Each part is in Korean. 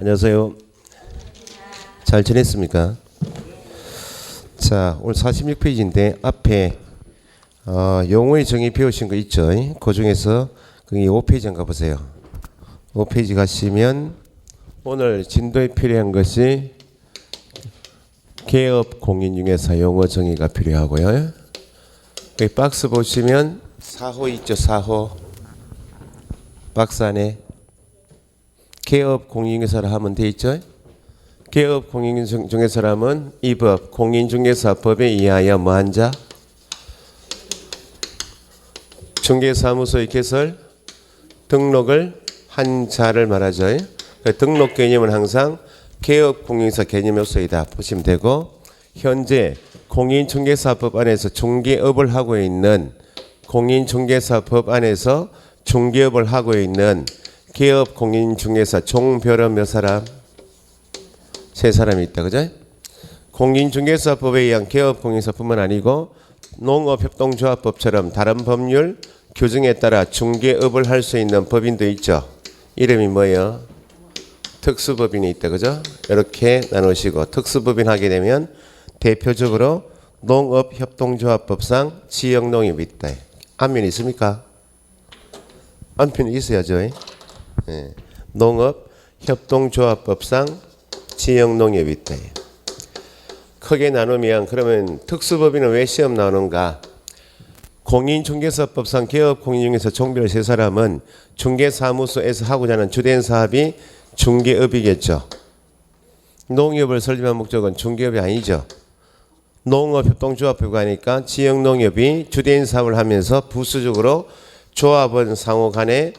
안녕하세요. 잘 지냈습니까? 자, 오늘 46페이지인데 앞에 용어의 정의 배우신 거 있죠? 그 중에서 거기 5페이지 한번 가보세요. 5페이지 가시면 오늘 진도에 필요한 것이 개업 공인중개사 용어 정의가 필요하고요. 여기 박스 보시면 4호 있죠? 4호 박스 안에 개업 공인중개사를 하면 돼 있죠? 개업 공인중개사라면 이 법, 공인중개사법에 의하여 뭐한 자? 중개사무소의 개설, 등록을 한 자를 말하죠. 등록 개념은 항상 개업 공인중개사 개념의 요소이다 보시면 되고, 현재 공인중개사법 안에서 중개업을 하고 있는 공인중개사법 안에서 중개업을 하고 있는 개업 공인중개사 종별은 몇 사람? 3사람이 있다, 그죠? 공인중개사법에 의한 개업 공인중개사뿐만 아니고 농업협동조합법처럼 다른 법률 규정에 따라 중개업을 할 수 있는 법인도 있죠. 이름이 뭐예요? 특수법인이 있다, 그죠? 이렇게 나누시고, 특수법인 하게 되면 대표적으로 농업협동조합법상 지역농협이 있다. 안면이 있습니까? 안면이 있어야죠. 네. 농업협동조합법상 지역농협이 있다. 크게 나누면 그러면 특수법인은 왜 시험 나오는가? 공인중개사법상 개업 공인중개사 종별 3사람은 중개사무소에서 하고자 하는 주된 사업이 중개업이겠죠. 농협을 설립한 목적은 중개업이 아니죠. 농업협동조합회가 하니까 지역농협이 주된 사업을 하면서 부수적으로 조합원 상호 간에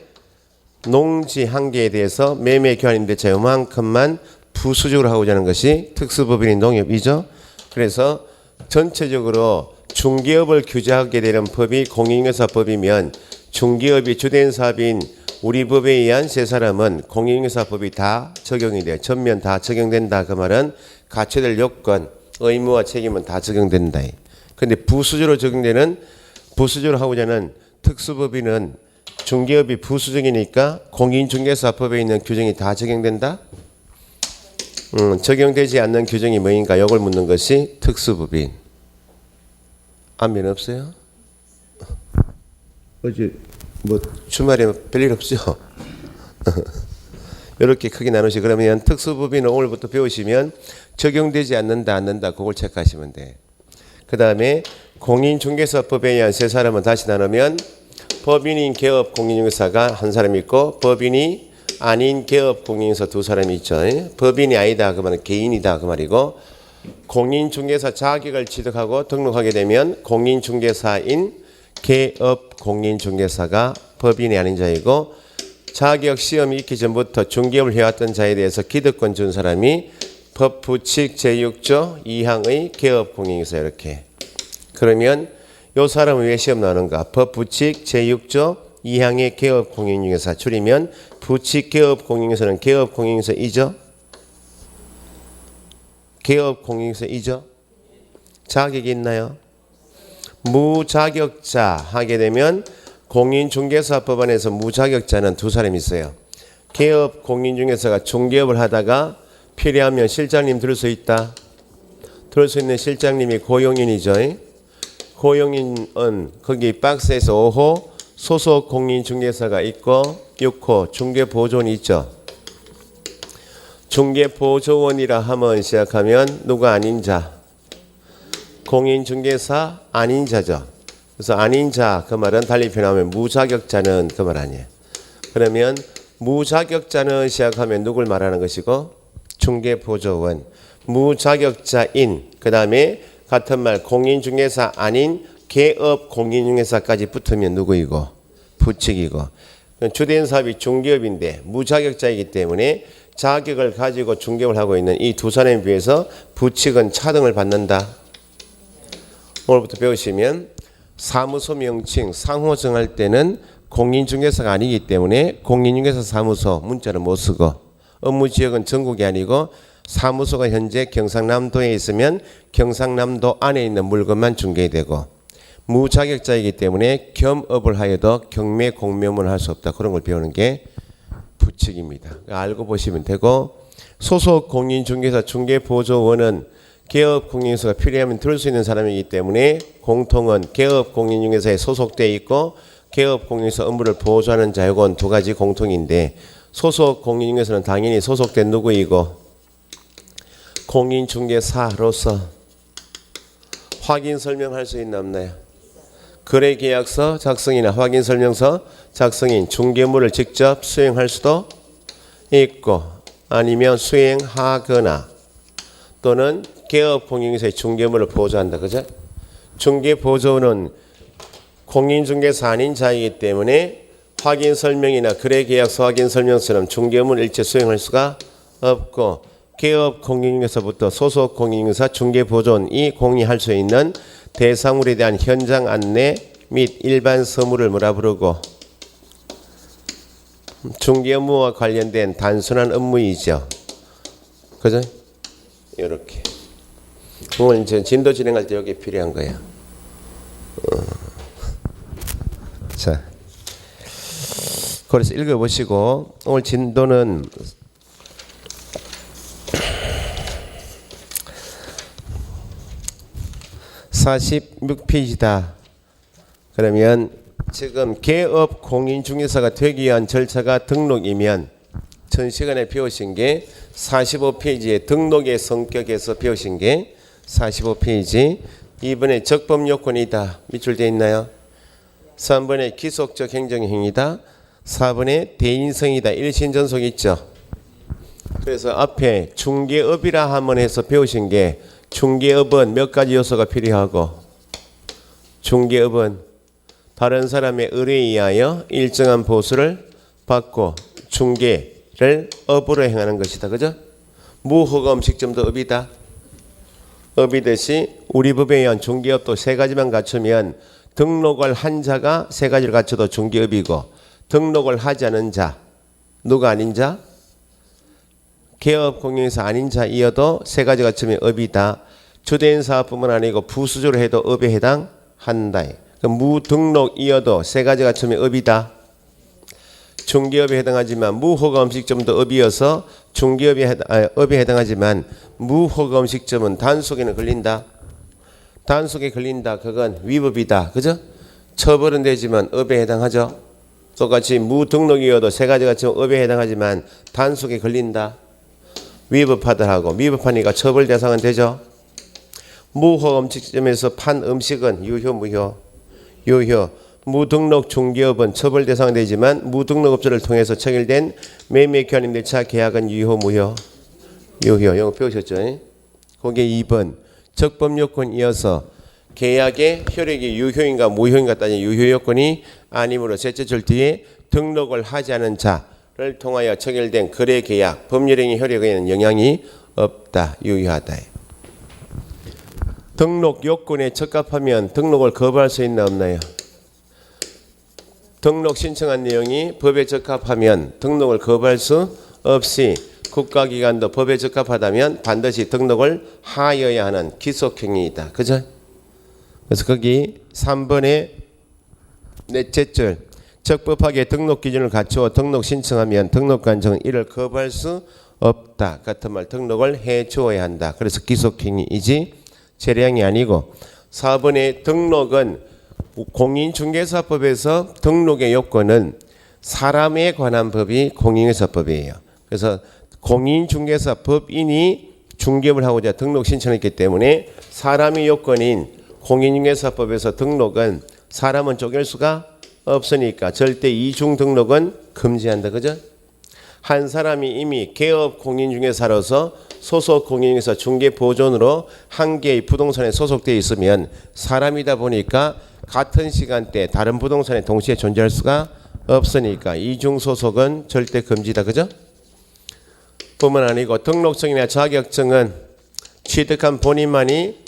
농지 한 개에 대해서 매매 교환임대차 요만큼만 부수적으로 하고자 하는 것이 특수법인인 농협이죠. 그래서 전체적으로 중개업을 규제하게 되는 법이 공인중개사법이면 중개업이 주된 사업인 우리 법에 의한 3사람은 공인중개사법이 다 적용이 돼요. 전면 다 적용된다. 그 말은 갖춰야 될 요건, 의무와 책임은 다 적용된다. 그런데 부수적으로 적용되는, 부수적으로 하고자 하는 특수법인은 중개업이 부수적이니까 공인중개사법에 있는 규정이 다 적용된다? 적용되지 않는 규정이 뭐인가? 이걸 묻는 것이 특수법인. 안면 없어요? 어제 뭐 주말에 별일 없죠? 이렇게 크게 나누시. 그러면 특수법인은 오늘부터 배우시면 적용되지 않는다, 않는다, 그걸 체크하시면 돼. 그 다음에 공인중개사법에 의한 3사람은 다시 나누면 법인인 개업 공인중개사가 1사람 있고 법인이 아닌 개업 공인중개사 2사람이 있죠. 법인이 아니다 그 말은 개인이다 그 말이고, 공인중개사 자격을 취득하고 등록하게 되면 공인중개사인 개업 공인중개사가 법인이 아닌 자이고, 자격 시험이 있기 전부터 중개업을 해왔던 자에 대해서 기득권 준 사람이 법부칙 제6조 2항의 개업 공인중개사. 이렇게 그러면 요 사람은 왜 시험 나오는가? 법부칙 제6조 2항의 개업 공인중개사 줄이면 부칙 개업 공인중개사는 개업 공인중개사이죠? 개업 공인중개사이죠? 자격이 있나요? 무자격자 하게 되면 공인중개사법 안에서 무자격자는 2사람이 있어요. 개업 공인중개사가 중개업을 하다가 필요하면 실장님 들을 수 있다. 들을 수 있는 실장님이 고용인이죠. 고용인은 거기 박스에서 5호 소속 공인중개사가 있고 6호 중개보조원이 있죠. 중개보조원이라 하면 시작하면 누가 아닌 자? 공인중개사 아닌 자죠. 그래서 아닌 자 그 말은 달리 표현하면 무자격자는 그 말 아니에요. 그러면 무자격자는 시작하면 누굴 말하는 것이고 중개보조원. 무자격자인 그 다음에 같은 말 공인중개사 아닌 개업 공인중개사까지 붙으면 누구이고? 부칙이고. 주된 사업이 중개업인데 무자격자이기 때문에 자격을 가지고 중개업을 하고 있는 이 2사람에 비해서 부칙은 차등을 받는다. 오늘부터 배우시면 사무소 명칭 상호 정할 때는 공인중개사가 아니기 때문에 공인중개사 사무소 문자를 못 쓰고, 업무 지역은 전국이 아니고 사무소가 현재 경상남도에 있으면 경상남도 안에 있는 물건만 중개되고, 무자격자이기 때문에 겸업을 하여도 경매 공매업을 할 수 없다. 그런 걸 배우는 게 부칙입니다. 알고 보시면 되고, 소속 공인중개사 중개보조원은 개업 공인중개사가 필요하면 들을 수 있는 사람이기 때문에 공통은 개업 공인중개사에 소속되어 있고 개업 공인중개사 업무를 보조하는 자, 이건 두 가지 공통인데 소속 공인중개사는 당연히 소속된 누구이고 공인중개사로서 확인 설명할 수 있나 없나요? 거래계약서 작성이나 확인설명서 작성인 중개물을 직접 수행할 수도 있고 아니면 수행하거나 또는 개업 공인중개사의 중개물을 보조한다. 그죠? 중개보조는 공인중개사 아닌 자이기 때문에 확인설명이나 거래계약서 확인설명서는 중개물 일체 수행할 수가 없고 개업 공인중개사부터 소속 공인중개사 중개보조원이 공유할 수 있는 대상물에 대한 현장 안내 및 일반 서무를 뭐라 부르고 중개 업무와 관련된 단순한 업무이죠. 그죠? 이렇게 오늘 이제 진도 진행할 때 여기 필요한 거예요. 자, 그래서 읽어보시고 오늘 진도는 46페이지다. 그러면 지금 개업 공인중개사가 되기 위한 절차가 등록이면 전 시간에 배우신 게 45페이지에 등록의 성격에서 배우신 게 45페이지. 2번에 적법 요건이다. 밑줄 돼 있나요? 3번에 기속적 행정행위다. 4번에 대인성이다. 일신전속 있죠. 그래서 앞에 중개업이라 하면 해서 배우신 게 중개업은 몇 가지 요소가 필요하고 중개업은 다른 사람의 의뢰에 의하여 일정한 보수를 받고 중개를 업으로 행하는 것이다. 그죠? 무허가 음식점도 업이다. 업이듯이 우리 법에 의한 중개업도 세 가지만 갖추면 등록을 한 자가 세 가지를 갖춰도 중개업이고 등록을 하지 않은 자, 누가 아닌 자? 개업 공인중개사 아닌 자이어도 세 가지 갖추면 업이다. 주된 사업뿐만 아니고 부수주로 해도 업에 해당한다. 무등록이어도 세 가지 갖추면 업이다. 중개업에 해당하지만 무허가 음식점도 업이어서 중개업에 업에 해당하지만 무허가 음식점은 단속에는 걸린다. 단속에 걸린다. 그건 위법이다. 그죠? 처벌은 되지만 업에 해당하죠. 똑같이 무등록이어도 세 가지 갖추면 업에 해당하지만 단속에 걸린다. 위법하더라고. 위법하니까 처벌 대상은 되죠. 무허가 음식점에서 판 음식은 유효 무효? 유효. 무등록 중개업은 처벌 대상은 되지만 무등록업자를 통해서 체결된 매매 교환 임대차 계약은 유효 무효? 유효. 이거 배우셨죠? 거기에 2번 적법 요건 이어서 계약의 효력이 유효인가 무효인가 따지는 유효 요건이 아니므로 셋째 줄 뒤에 등록을 하지 않은 자를 통하여 체결된 거래 계약 법률행위 효력에는 영향이 없다. 유효하다. 등록 요건에 적합하면 등록을 거부할 수 있나 없나요? 등록 신청한 내용이 법에 적합하면 등록을 거부할 수 없이 국가기관도 법에 적합하다면 반드시 등록을 하여야 하는 기속행위이다. 그죠? 그래서 거기 3번에 넷째 줄 적법하게 등록 기준을 갖추어 등록 신청하면 등록관청은 이를 거부할 수 없다. 같은 말 등록을 해 주어야 한다. 그래서 기속행위이지 재량이 아니고 4번의 등록은 공인중개사법에서 등록의 요건은 사람에 관한 법이 공인중개사법이에요. 그래서 공인중개사 법인이 중개업을 하고자 등록 신청했기 때문에 사람의 요건인 공인중개사법에서 등록은 사람은 쪼갤 수가 없으니까 절대 이중 등록은 금지한다. 그죠? 한 사람이 이미 개업 공인중개사로서 소속 공인중개사 중개보조원으로 한 개의 부동산에 소속되어 있으면 사람이다 보니까 같은 시간대 다른 부동산에 동시에 존재할 수가 없으니까 이중 소속은 절대 금지다. 그죠? 뿐만 아니고 등록증이나 자격증은 취득한 본인만이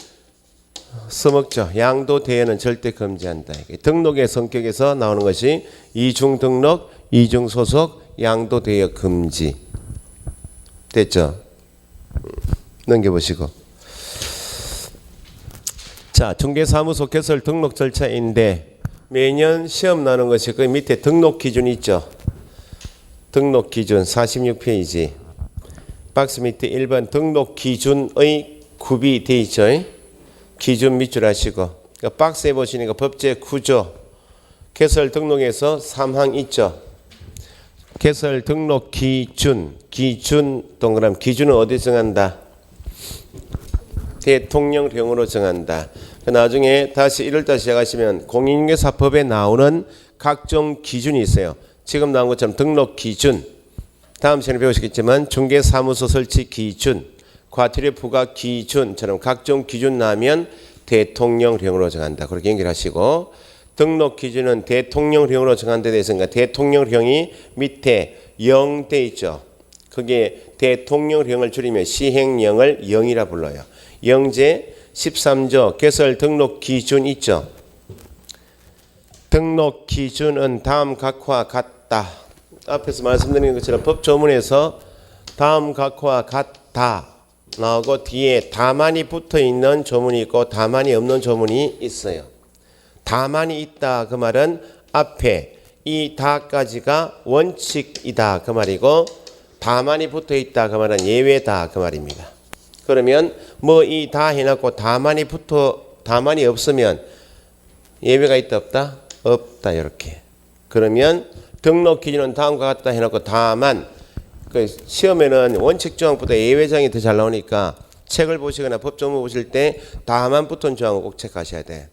써먹죠. 양도 대여는 절대 금지한다. 등록의 성격에서 나오는 것이 이중 등록, 이중 소속, 양도 대여 금지. 됐죠? 넘겨보시고. 자, 중개사무소 개설 등록 절차인데 매년 시험 나오는 것이 그 밑에 등록 기준 있죠. 등록 기준 46페이지. 박스 밑에 1번 등록 기준의 구비 되어 있죠. 기준 밑줄 하시고 그러니까 박스에 보시니까 법제 구조 개설 등록에서 3항 있죠. 개설 등록 기준 동그라미 기준은 어디 정한다? 대통령령으로 정한다. 나중에 다시 1월달 시작하시면 공인중개사법에 나오는 각종 기준이 있어요. 지금 나온 것처럼 등록 기준, 다음 시간에 배우시겠지만 중개사무소 설치 기준, 과태료 부과 기준처럼 각종 기준 나오면 대통령령으로 정한다. 그렇게 연결하시고 등록 기준은 대통령령으로 정한 데 대해서인가 대통령령이 밑에 0돼 있죠. 그게 대통령령을 줄이면 시행령을 0이라 불러요. 영제 13조 개설 등록 기준 있죠. 등록 기준은 다음 각과 같다. 앞에서 말씀드린 것처럼 법조문에서 다음 각과 같다 나오고 뒤에 다만이 붙어 있는 조문이 있고 다만이 없는 조문이 있어요. 다만이 있다 그 말은 앞에 이 다까지가 원칙이다 그 말이고 다만이 붙어 있다 그 말은 예외다 그 말입니다. 그러면 뭐 이 다 해놓고 다만이 없으면 예외가 있다 없다? 없다 이렇게. 그러면 등록 기준은 다음과 같다 해놓고 다만 그 시험에는 원칙 조항보다 예외 조항이 더 잘 나오니까 책을 보시거나 법조문 보실 때 다만 붙은 조항을 꼭 체크하셔야 돼.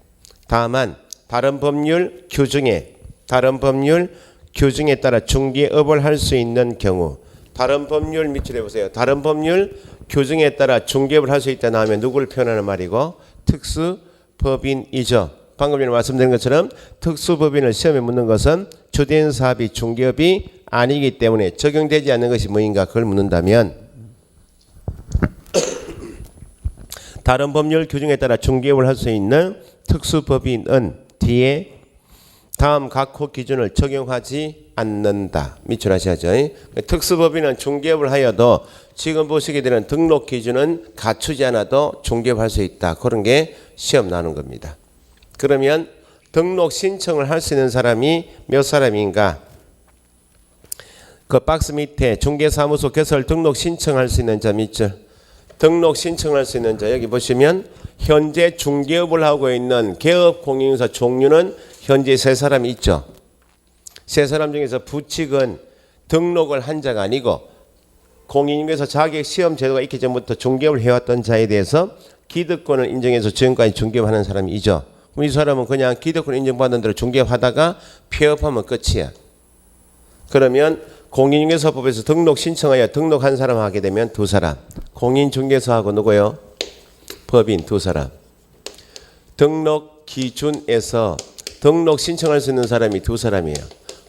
다만 다른 법률 규정에 따라 중개업을 할 수 있는 경우 다른 법률 밑줄에 보세요. 다른 법률 규정에 따라 중개업을 할 수 있다 나오면 누구를 표현하는 말이고 특수법인이죠. 방금 전에 말씀드린 것처럼 특수법인을 시험에 묻는 것은 주된 사업이 중개업이 아니기 때문에 적용되지 않는 것이 뭐인가 그걸 묻는다면 다른 법률 규정에 따라 중개업을 할 수 있는 특수법인은 뒤에 다음 각호 기준을 적용하지 않는다. 밑줄 하셔야죠. 특수법인은 중개업을 하여도 지금 보시게 되는 등록 기준은 갖추지 않아도 중개업할 수 있다. 그런 게 시험 나오는 겁니다. 그러면 등록 신청을 할 수 있는 사람이 몇 사람인가? 그 박스 밑에 중개사무소 개설 등록 신청할 수 있는 자 밑줄. 등록 신청할 수 있는 자 여기 보시면 현재 중개업을 하고 있는 개업 공인중개사 종류는 현재 3사람이 있죠. 3사람 중에서 부칙은 등록을 한 자가 아니고 공인중개사 자격 시험 제도가 있기 전부터 중개업을 해왔던 자에 대해서 기득권을 인정해서 지금까지 중개업하는 사람이죠. 그럼 이 사람은 그냥 기득권 인정받는 대로 중개업하다가 폐업하면 끝이야. 그러면 공인중개사법에서 등록 신청하여 등록한 사람 하게 되면 2사람. 공인중개사하고 누구요? 법인 2사람. 등록 기준에서 등록 신청할 수 있는 사람이 2사람이에요.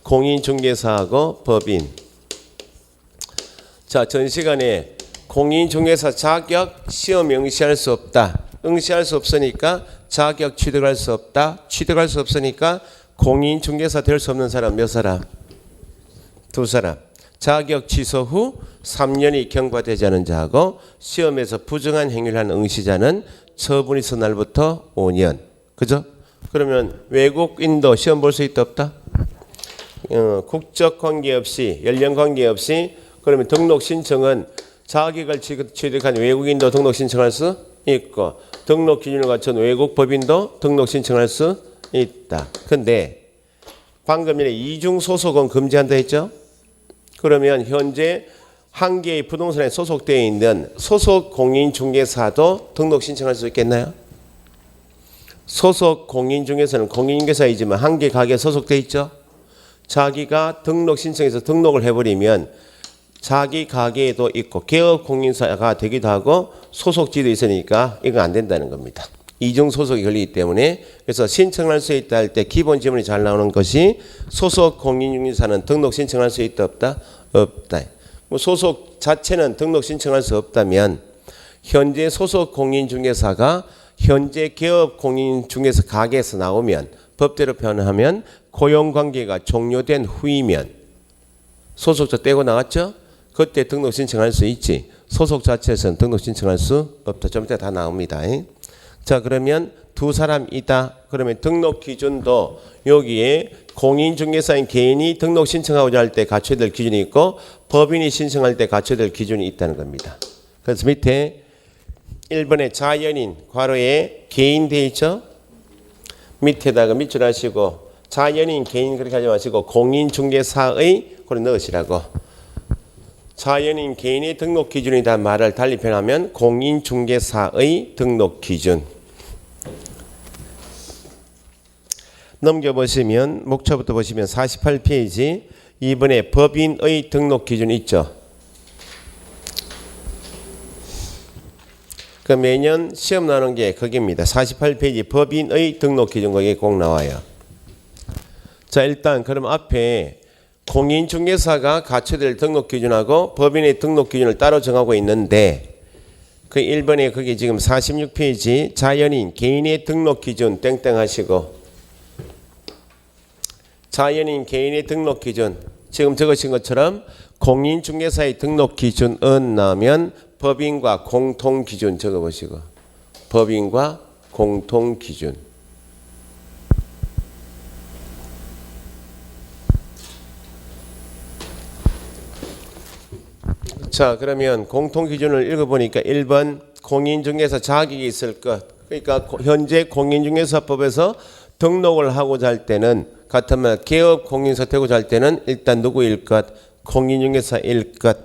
공인중개사하고 법인. 자, 전 시간에 공인중개사 자격 시험 응시할 수 없다. 응시할 수 없으니까 자격 취득할 수 없다. 취득할 수 없으니까 공인중개사 될 수 없는 사람 몇 사람? 2사람. 자격 취소 후 3년이 경과되지 않은 자하고 시험에서 부정한 행위를 한 응시자는 처분이 있은 날부터 5년. 그죠? 그러면 외국인도 시험 볼 수 있다 없다? 국적 관계없이 연령 관계없이 그러면 등록 신청은 자격을 취득한 외국인도 등록 신청할 수 있고 등록 기준을 갖춘 외국 법인도 등록 신청할 수 있다. 근데 방금 전에 이중 소속은 금지한다 했죠? 그러면 현재 한 개의 부동산에 소속되어 있는 소속 공인중개사도 등록 신청할 수 있겠나요? 소속 공인중개사는 공인중개사이지만 한 개 가게에 소속되어 있죠? 자기가 등록 신청해서 등록을 해버리면 자기 가게에도 있고 개업 공인사가 되기도 하고 소속지도 있으니까 이건 안 된다는 겁니다. 이중 소속이 걸리기 때문에 그래서 신청할 수 있다 할 때 기본 지문이 잘 나오는 것이 소속 공인중개사는 등록 신청할 수 있다 없다? 없다. 소속 자체는 등록 신청할 수 없다면 현재 소속 공인중개사가 현재 개업 공인중개사 가게에서 나오면 법대로 표현하면 고용관계가 종료된 후이면 소속자 떼고 나갔죠? 그때 등록 신청할 수 있지. 소속 자체에서는 등록 신청할 수 없다. 좀 이따 다 나옵니다. 자, 그러면 두 사람이다. 그러면 등록 기준도 여기에 공인중개사인 개인이 등록 신청하고자 할 때 갖춰야 될 기준이 있고 법인이 신청할 때 갖춰야 될 기준이 있다는 겁니다. 그래서 밑에 1번에 자연인 괄호에 개인 돼 있죠. 밑에다가 밑줄 하시고 자연인 개인 그렇게 하지 마시고 공인중개사의 그걸 넣으시라고. 자연인 개인의 등록 기준이다 말을 달리 표현하면 공인중개사의 등록 기준. 넘겨보시면 목차부터 보시면 48페이지 2번에 법인의 등록 기준 있죠. 그 매년 시험 나오는 게 거기입니다. 48페이지 법인의 등록 기준 거기에 꼭 나와요. 자, 일단 그럼 앞에 공인중개사가 갖춰야 될 등록 기준하고 법인의 등록 기준을 따로 정하고 있는데 그 1번에 거기 지금 46페이지 자연인 개인의 등록 기준 땡땡 하시고 자연인 개인의 등록 기준 지금 적으신 것처럼 공인중개사의 등록 기준은 나오면 법인과 공통기준 적어보시고 법인과 공통기준. 자, 그러면 공통기준을 읽어보니까 1번 공인중개사 자격이 있을 것. 그러니까 현재 공인중개사법에서 등록을 하고자 할 때는 같은 말 개업 공인사 되고자 할 때는 일단 누구일 것? 공인중개사일 것.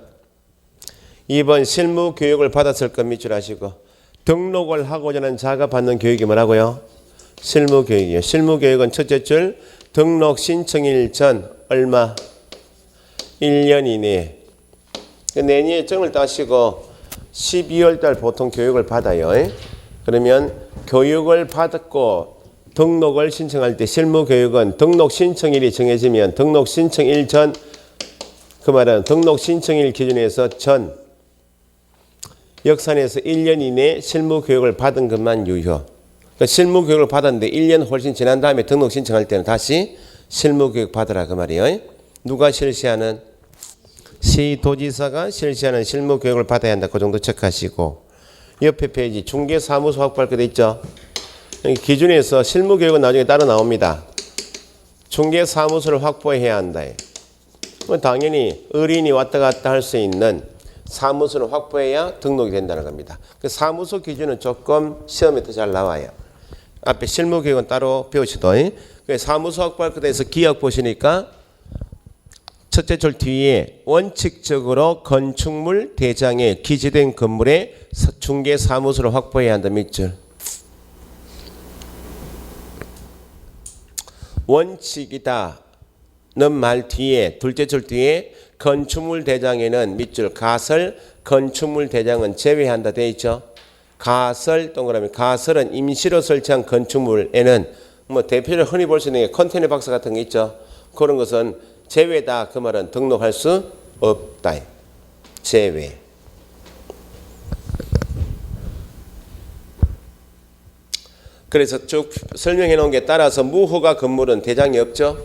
2번 실무 교육을 받았을 것 밑줄 하시고 등록을 하고자 하는 자가 받는 교육이 뭐라고요? 실무 교육이요. 실무 교육은 첫째 줄 등록 신청일 전 얼마? 1년 이내에. 내년에 정을 따시고 12월 달 보통 교육을 받아요. 그러면 교육을 받고 등록을 신청할 때 실무 교육은 등록 신청일이 정해지면 등록 신청일 전 그 말은 등록 신청일 기준에서 전 역산해서 1년 이내 실무 교육을 받은 것만 유효. 그러니까 실무 교육을 받았는데 1년 훨씬 지난 다음에 등록 신청할 때는 다시 실무 교육 받으라 그 말이에요. 누가 실시하는? 시도지사가 실시하는 실무 교육을 받아야 한다. 그 정도 체크하시고 옆에 페이지 중개사무소 확보할 거 돼 있죠. 기준에서 실무 교육은 나중에 따로 나옵니다. 중개사무소를 확보해야 한다. 당연히 의뢰인이 왔다 갔다 할 수 있는 사무소를 확보해야 등록이 된다는 겁니다. 그 사무소 기준은 조금 시험에 더 잘 나와요. 앞에 실무 교육은 따로 배우시도. 사무소 확보할 것에 대해서 기억 보시니까 첫째 줄 뒤에 원칙적으로 건축물 대장에 기재된 건물에 중개사무소를 확보해야 한다 밑줄. 원칙이다 는 말 뒤에 둘째 줄 뒤에 건축물 대장에는 밑줄 가설 건축물 대장은 제외한다 돼 있죠. 가설 동그라미 가설은 임시로 설치한 건축물에는 뭐 대표적으로 흔히 볼 수 있는 게 컨테이너 박스 같은 게 있죠. 그런 것은 제외다 그 말은 등록할 수 없다. 제외. 그래서 쭉 설명해 놓은 게 따라서 무허가 건물은 대장이 없죠.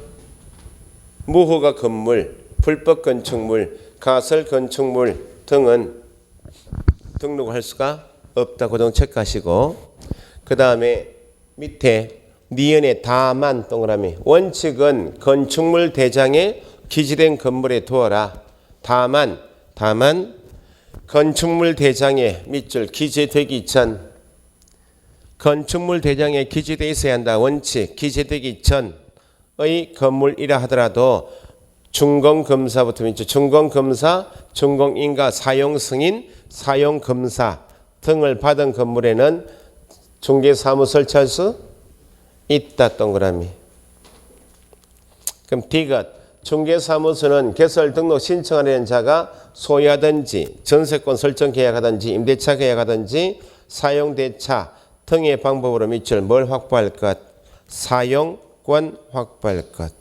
무허가 건물, 불법 건축물, 가설 건축물 등은 등록할 수가 없다. 그 정도 체크하시고 그 다음에 밑에 니은의 다만 동그라미 원칙은 건축물 대장에 기재된 건물에 두어라. 다만 건축물 대장에 밑줄 기재되기 전 건축물 대장에 기재되어 있어야 한다. 원칙 기재되기 전의 건물이라 하더라도 준공검사부터 밑줄 준공검사, 준공인가, 사용승인, 사용검사 등을 받은 건물에는 중개사무소 설치할 수 있다. 동그라미. 그럼 D가 중개사무소는 개설 등록 신청하려는 자가 소유하든지 전세권 설정 계약하든지 임대차 계약하든지 사용대차 등의 방법으로 밑줄 뭘 확보할 것? 사용권 확보할 것.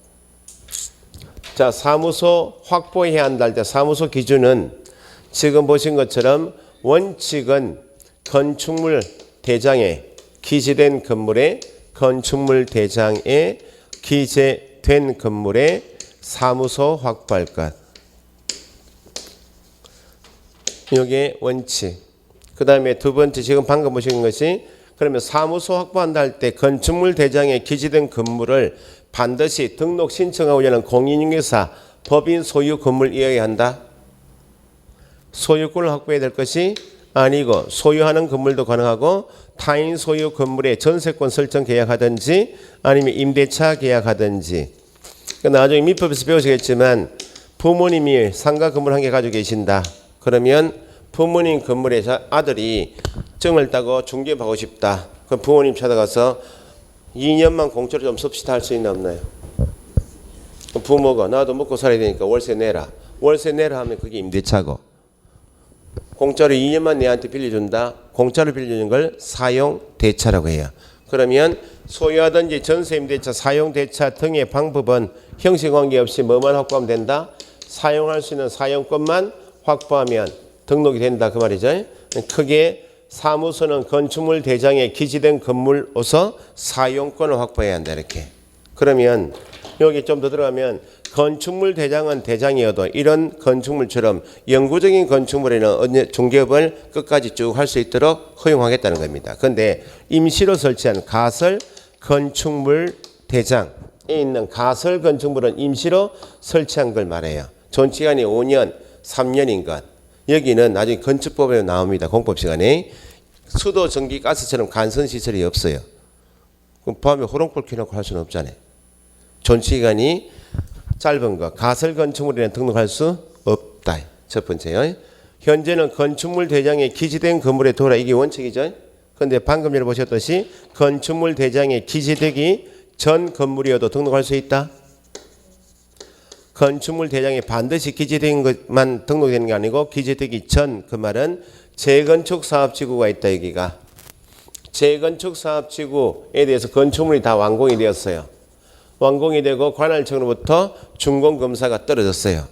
자, 사무소 확보해야 한다 할 때 사무소 기준은 지금 보신 것처럼 원칙은 건축물 대장에 기재된 건물에 건축물 대장에 기재된 건물에 사무소 확보할 것. 이게 원칙. 그 다음에 두 번째 지금 방금 보신 것이 그러면 사무소 확보한다 할 때 건축물 대장에 기재된 건물을 반드시 등록 신청하고자 공인중개사 법인 소유 건물이어야 한다. 소유권을 확보해야 될 것이 아니고 소유하는 건물도 가능하고 타인 소유 건물에 전세권 설정 계약하든지 아니면 임대차 계약하든지. 나중에 민법에서 배우시겠지만 부모님이 상가 건물 한 개 가지고 계신다. 그러면 부모님 건물에 아들이 증을 따고 중개하고 싶다. 그럼 부모님 찾아가서 2년만 공짜로 좀 씁시다 할 수 있나 없나요? 부모가 나도 먹고 살아야 되니까 월세 내라. 월세 내라 하면 그게 임대차고. 공짜로 2년만 내한테 빌려준다. 공짜로 빌려주는 걸 사용대차라고 해요. 그러면 소유하든지 전세 임대차, 사용대차 등의 방법은 형식관계 없이 뭐만 확보하면 된다? 사용할 수 있는 사용권만 확보하면 등록이 된다 그 말이죠. 크게 사무소는 건축물 대장에 기재된 건물로서 사용권을 확보해야 한다 이렇게. 그러면 여기 좀 더 들어가면 건축물 대장은 대장이어도 이런 건축물처럼 영구적인 건축물에는 중개업을 끝까지 쭉 할 수 있도록 허용하겠다는 겁니다. 그런데 임시로 설치한 가설 건축물 대장에 있는 가설 건축물은 임시로 설치한 걸 말해요. 존치기간이 5년, 3년인 것. 여기는 나중에 건축법에 나옵니다. 공법 시간에. 수도, 전기, 가스처럼 간선 시설이 없어요. 그럼 밤에 호롱불 켜놓고 할 수는 없잖아요. 존치기간이 짧은 거. 가설 건축물에는 등록할 수 없다. 첫 번째요. 현재는 건축물 대장에 기재된 건물에 도라. 이게 원칙이죠. 그런데 방금 전에 보셨듯이 건축물 대장에 기재되기 전 건물이어도 등록할 수 있다. 건축물 대장에 반드시 기재된 것만 등록되는 게 아니고 기재되기 전 그 말은 재건축 사업지구가 있다. 여기가 재건축 사업지구에 대해서 건축물이 다 완공이 되었어요. 완공이 되고 관할청으로부터 준공검사가 떨어졌어요.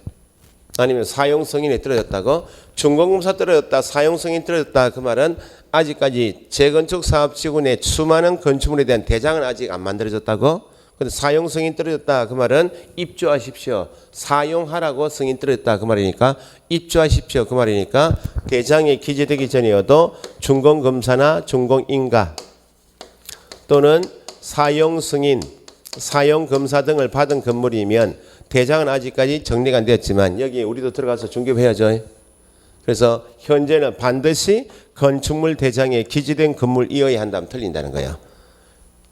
아니면 사용승인이 떨어졌다고. 준공검사 떨어졌다, 사용승인 떨어졌다 그 말은 아직까지 재건축 사업지구 내 수많은 건축물에 대한 대장은 아직 안 만들어졌다고. 근데 사용 승인 떨어졌다 그 말은 입주하십시오. 사용하라고 승인 떨어졌다 그 말이니까 입주하십시오 그 말이니까 대장에 기재되기 전이어도 준공검사나 준공인가 또는 사용 승인, 사용 검사 등을 받은 건물이면 대장은 아직까지 정리가 안 되었지만 여기 우리도 들어가서 중개해야죠. 그래서 현재는 반드시 건축물 대장에 기재된 건물이어야 한다면 틀린다는 거예요.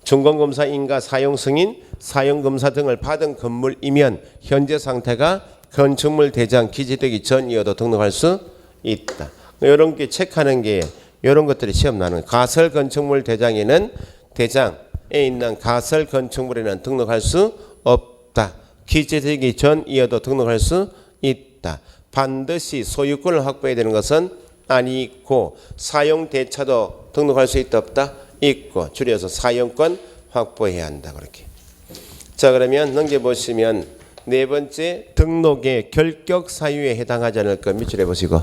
준공검사 인가 사용 승인, 사용검사 등을 받은 건물이면 현재 상태가 건축물 대장 기재되기 전이어도 등록할 수 있다. 이런 게 체크하는 게 이런 것들이 시험 나는 가설 건축물 대장에는 대장에 있는 가설 건축물에는 등록할 수 없다. 기재되기 전이어도 등록할 수 있다. 반드시 소유권을 확보해야 되는 것은 아니고 사용대차도 등록할 수 있다 없다? 있고 줄여서 사용권 확보해야 한다 그렇게. 자 그러면 넘겨보시면 네 번째 등록의 결격 사유에 해당하지 않을 것 밑줄에 보시고.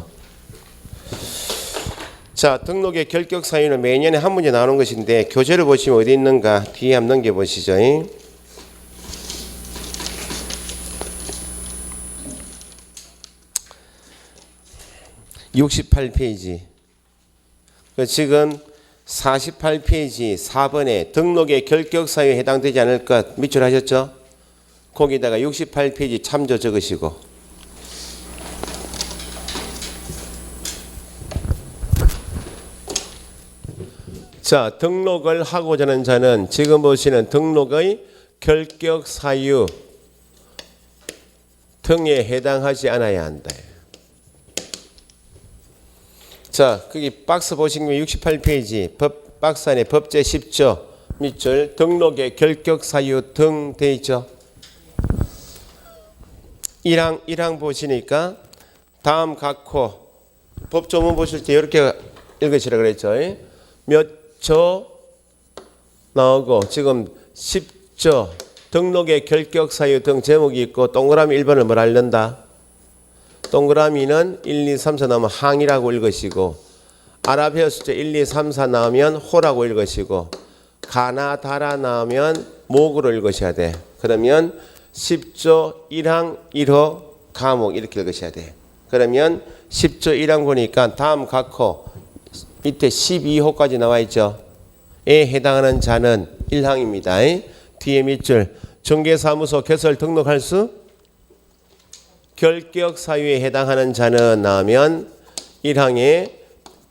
자 등록의 결격 사유는 매년에 한 문제 나오는 것인데 교재를 보시면 어디 있는가 뒤에 한번 넘겨보시죠. 68페이지. 지금 48페이지 4번에 등록의 결격 사유에 해당되지 않을 것 밑줄 하셨죠? 거기다가 68페이지 참조 적으시고. 자, 등록을 하고자 하는 자는 지금 보시는 등록의 결격 사유 등에 해당하지 않아야 한다. 자, 거기 박스 보시면 68페이지 법 박스 안에 법제 10조 밑줄 등록의 결격 사유 등 돼 있죠. 1항 보시니까 다음 각호 법조문 보실 때 이렇게 읽으시라 그랬죠. 몇 조 나오고 지금 10조 등록의 결격 사유 등 제목이 있고 동그라미 1번을 뭘 알른다. 동그라미는 1, 2, 3, 4 나오면 항이라고 읽으시고 아랍 숫자 1, 2, 3, 4 나오면 호라고 읽으시고 가나 다라 나오면 목으로 읽으셔야 돼. 그러면 10조 1항 1호 과목 이렇게 읽으셔야 돼. 그러면 10조 1항 보니까 다음 각호 밑에 12호까지 나와 있죠. 해당하는 자는 1항입니다. 뒤에 밑줄 중개사무소 개설 등록할 수 결격 사유에 해당하는 자는 나오면 1항에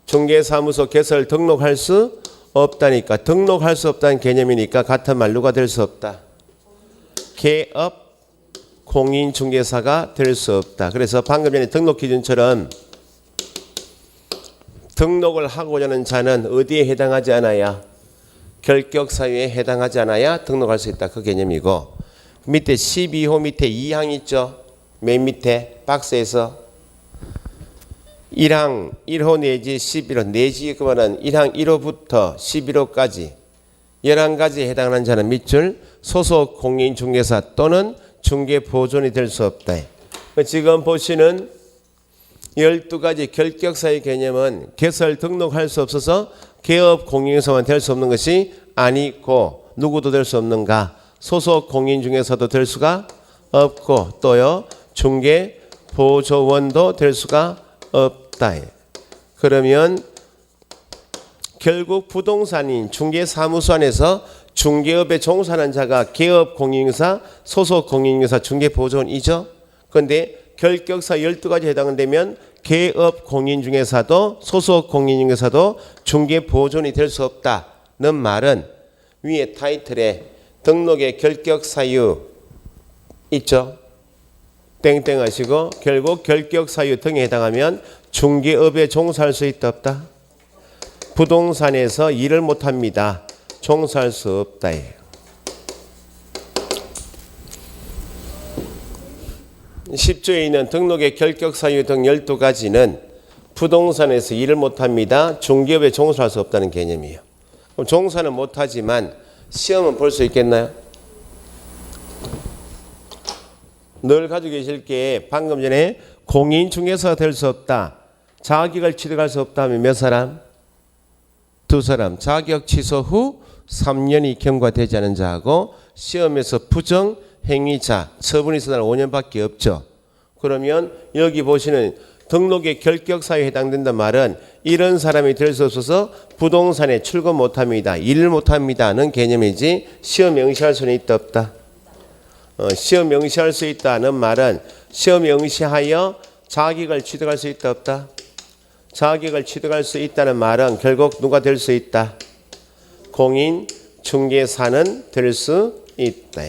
중개사무소 개설 등록할 수 없다니까 등록할 수 없다는 개념이니까 같은 말로가 될 수 없다. 개업 공인중개사가 될 수 없다. 그래서 방금 전에 등록 기준처럼 등록을 하고자 하는 자는 어디에 해당하지 않아야 결격 사유에 해당하지 않아야 등록할 수 있다. 그 개념이고 밑에 12호 밑에 2항 있죠. 맨 밑에 박스에서 1항 1호 내지 11호 내지 그만은 1항 1호부터 11호까지 11가지에 해당하는 자는 밑줄 소속 공인중개사 또는 중개보존이 될 수 없다. 지금 보시는 12가지 결격사의 개념은 개설 등록할 수 없어서 개업 공인중개사만 될 수 없는 것이 아니고 누구도 될 수 없는가? 소속 공인중개사도 될 수가 없고 또요 중개보조원도 될 수가 없다. 그러면 결국 부동산인 중개사무소 안에서 중개업에 종사하는 자가 개업 공인중개사, 소속 공인중개사, 중개보조원이죠. 그런데 결격사 12가지 해당되면 개업 공인중개사도 소속 공인중개사도 중개보조원이 될 수 없다는 말은 위에 타이틀에 등록의 결격사유 있죠. 땡땡 하시고 결국 결격사유 등에 해당하면 중개업에 종사할 수 있다 없다? 부동산에서 일을 못합니다. 종사할 수 없다. 10조에 있는 등록의 결격사유 등 12가지는 부동산에서 일을 못합니다. 중개업에 종사할 수 없다는 개념이에요. 그럼 종사는 못하지만 시험은 볼 수 있겠나요? 늘 가지고 계실 게 방금 전에 공인중개사가 될 수 없다. 자격을 취득할 수 없다 하면 몇 사람? 2사람. 자격 취소 후 3년이 경과되지 않은 자하고 시험에서 부정 행위자 처분이 있어 날 5년밖에 없죠. 그러면 여기 보시는 등록의 결격사유에 해당된다는 말은 이런 사람이 될 수 없어서 부동산에 출근 못합니다. 일을 못합니다는 개념이지 시험 명시할 수는 있다 없다? 시험 명시할 수 있다는 말은 시험 명시하여 자격을 취득할 수 있다 없다? 자격을 취득할 수 있다는 말은 결국 누가 될 수 있다? 공인중개사는 될 수 있다.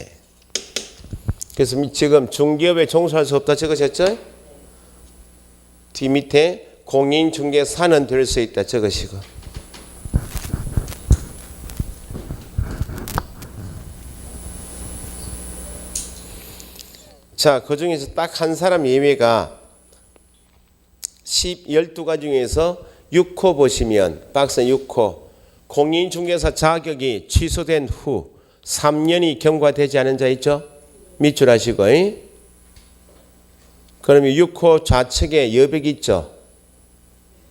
그래서 지금 중개업에 종사할 수 없다 적으셨죠? 뒤 밑에 공인중개사는 될 수 있다 적으시고 자, 그 중에서 딱 한 사람 예외가 12가지 중에서 6호 보시면 박스 6호 공인중개사 자격이 취소된 후 3년이 경과되지 않은 자 있죠? 밑줄 하시고 그러면 6호 좌측에 여백이 있죠?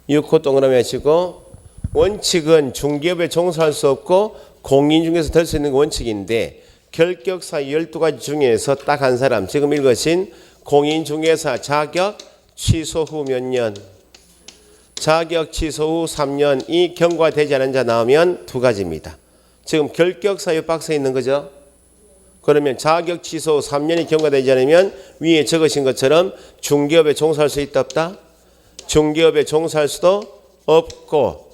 6호 동그라미 하시고 원칙은 중개업에 종사할 수 없고 공인중개사 될 수 있는 원칙인데 결격사 12가지 중에서 딱 한 사람 지금 읽으신 공인중개사 자격 취소 후 몇 년? 자격 취소 후 3년이 경과되지 않은 자 나오면 2가지입니다. 지금 결격사유 박스에 있는 거죠. 그러면 자격 취소 후 3년이 경과되지 않으면 위에 적으신 것처럼 중개업에 종사할 수 있다 없다? 중개업에 종사할 수도 없고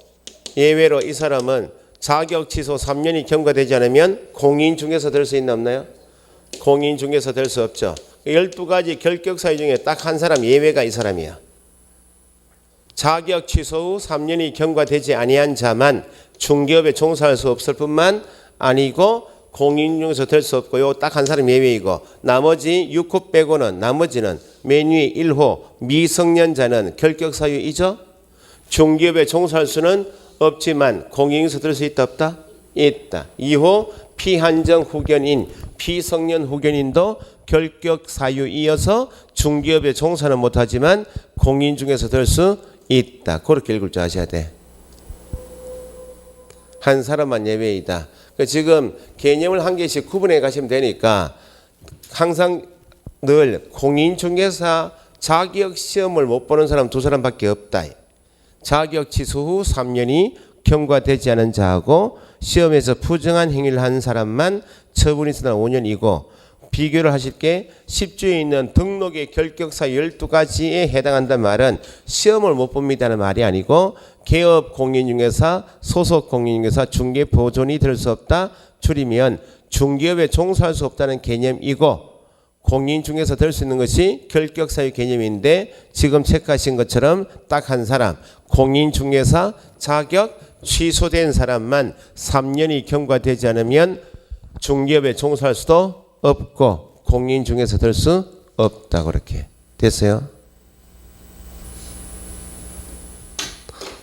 예외로 이 사람은 자격 취소 3년이 경과되지 않으면 공인중개사 될 수 있나 없나요? 공인중개사 될 수 없죠. 12가지 결격사유 중에 딱 한 사람 예외가 이 사람이야. 자격 취소 후 3년이 경과되지 아니한 자만 중개업에 종사할 수 없을 뿐만 아니고 공인중개사 될 수 없고요. 딱 한 사람 예외이고 나머지 6호 빼고는 나머지는 맨 위에 1호 미성년자는 결격사유이죠. 중개업에 종사할 수는 없지만 공인중개사 될 수 있다 없다? 있다. 2호 피한정 후견인 피성년 후견인도 결격 사유이어서 중개업에 종사는 못하지만 공인중개사 될 수 있다. 그렇게 읽을 줄 아셔야 돼. 한 사람만 예외이다. 지금 개념을 한 개씩 구분해 가시면 되니까 항상 늘 공인중개사 자격 시험을 못 보는 사람 2사람밖에 없다. 자격 취소 후 3년이 경과되지 않은 자하고 시험에서 부정한 행위를 한 사람만 처분이 있으나 5년이고 비교를 하실 게 10조에 있는 등록의 결격사 12가지에 해당한다는 말은 시험을 못 봅니다는 말이 아니고 개업 공인중개사, 소속 공인중개사, 중개 보존이 될 수 없다. 줄이면 중개업에 종사할 수 없다는 개념이고 공인중개사 될 수 있는 것이 결격사유 개념인데 지금 체크하신 것처럼 딱 한 사람 공인중개사 자격 취소된 사람만 3년이 경과되지 않으면 중개업에 종사할 수도 없고 공인중개사 될 수 없다. 그렇게 됐어요.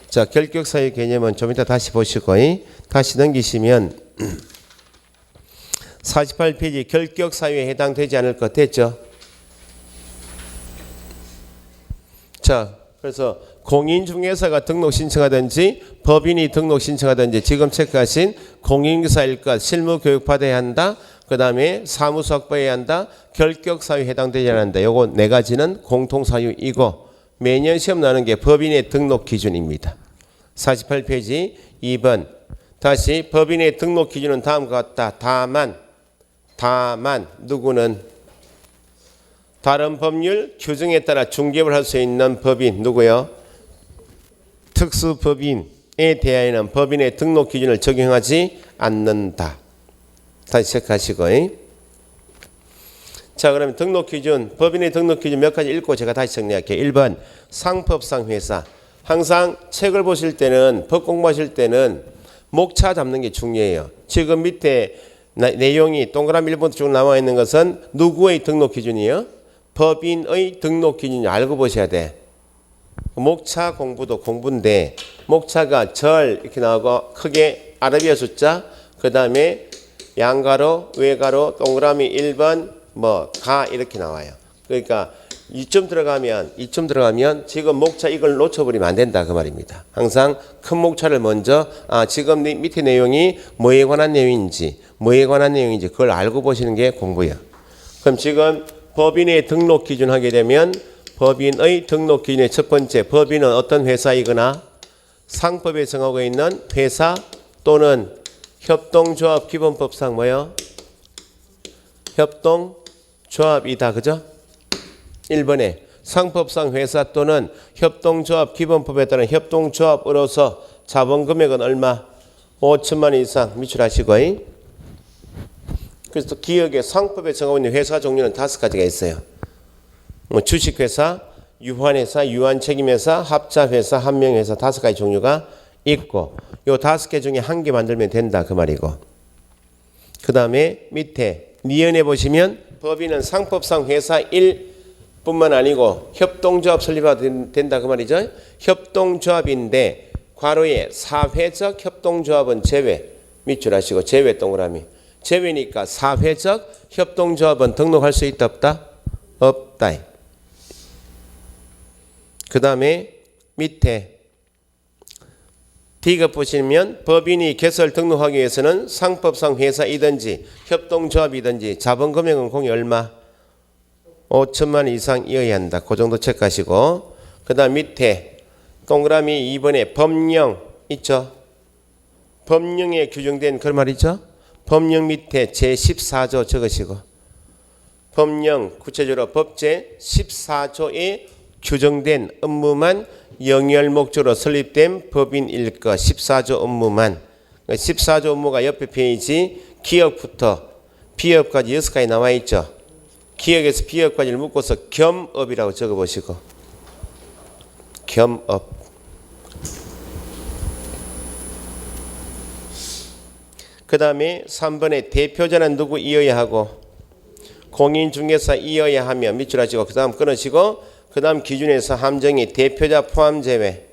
자, 결격사유 개념은 좀 이따 다시 보시고 다시 넘기시면 48페이지 결격사유에 해당되지 않을 것 됐죠. 자, 그래서 공인중개사가 등록 신청하든지 법인이 등록 신청하든지 지금 체크하신 공인중개사일 것 실무교육 받아야 한다. 그 다음에 사무소 확보해야 한다. 결격사유에 해당되지 않는다. 요거 네 가지는 공통사유이고 매년 시험 나는 게 법인의 등록 기준입니다. 48페이지 2번 다시 법인의 등록 기준은 다음과 같다. 다만 누구는 다른 법률 규정에 따라 중개업을 할 수 있는 법인 누구요? 특수법인에 대하여는 법인의 등록 기준을 적용하지 않는다. 다시 체크하시고 자, 그러면 등록 기준 법인의 등록 기준 몇 가지 읽고 제가 다시 정리할게요. 1번 상법상 회사. 항상 책을 보실 때는 법 공부하실 때는 목차 잡는 게 중요해요. 지금 밑에 내용이 동그라미 1번 쭉 나와 있는 것은 누구의 등록 기준이요? 법인의 등록 기준이 알고 보셔야 돼. 목차 공부도 공부인데 목차가 절 이렇게 나오고 크게 아라비아 숫자 그 다음에 양가로 외가로 동그라미 1번 가 이렇게 나와요. 그러니까 이쯤 들어가면 지금 목차 이걸 놓쳐버리면 안 된다 그 말입니다. 항상 큰 목차를 먼저 지금 밑에 내용이 뭐에 관한 내용인지 그걸 알고 보시는 게 공부예요. 그럼 지금 법인의 등록 기준 하게 되면 법인의 등록 기준의 첫 번째 법인은 어떤 회사이거나 상법에 정하고 있는 회사 또는 협동조합 기본법상 뭐요? 협동조합이다. 그죠? 1번에 상법상 회사 또는 협동조합 기본법에 따른 협동조합으로서 자본금액은 얼마? 5천만 원 이상 미출하시고 그래서 기업의 상법에 정하고 있는 회사 종류는 5가지가 있어요. 주식회사, 유한회사, 유한책임회사, 합자회사, 한명회사 5가지 종류가 있고 요 5개 중에 1개 만들면 된다 그 말이고 그 다음에 밑에 니은에 보시면 법인은 상법상 회사 1뿐만 아니고 협동조합 설립해도 된다 그 말이죠. 협동조합인데 괄호에 사회적 협동조합은 제외 밑줄 하시고 제외 동그라미 제외니까 사회적 협동조합은 등록할 수 있다 없다? 없다. 그 다음에 밑에 D급 보시면 법인이 개설 등록하기 위해서는 상법상 회사이든지 협동조합이든지 자본금액은 공이 얼마? 5천만 원 이상이어야 한다. 그 정도 체크하시고 그 다음 밑에 동그라미 2번에 법령 있죠? 법령에 규정된 그 말이죠? 법령 밑에 제14조 적으시고 법령 구체적으로 법제 14조에 규정된 업무만 영위할 목적으로 설립된 법인일 것 14조 업무만 14조 업무가 옆에 페이지 기업부터 비업까지 6가지 나와 있죠. 기업에서 비업까지를 묶어서 겸업이라고 적어보시고 겸업 그 다음에 3번에 대표자는 누구 이어야 하고 공인중개사 이어야 하며 밑줄 하시고 그 다음 끊으시고 그 다음 기준에서 함정이 대표자 포함 제외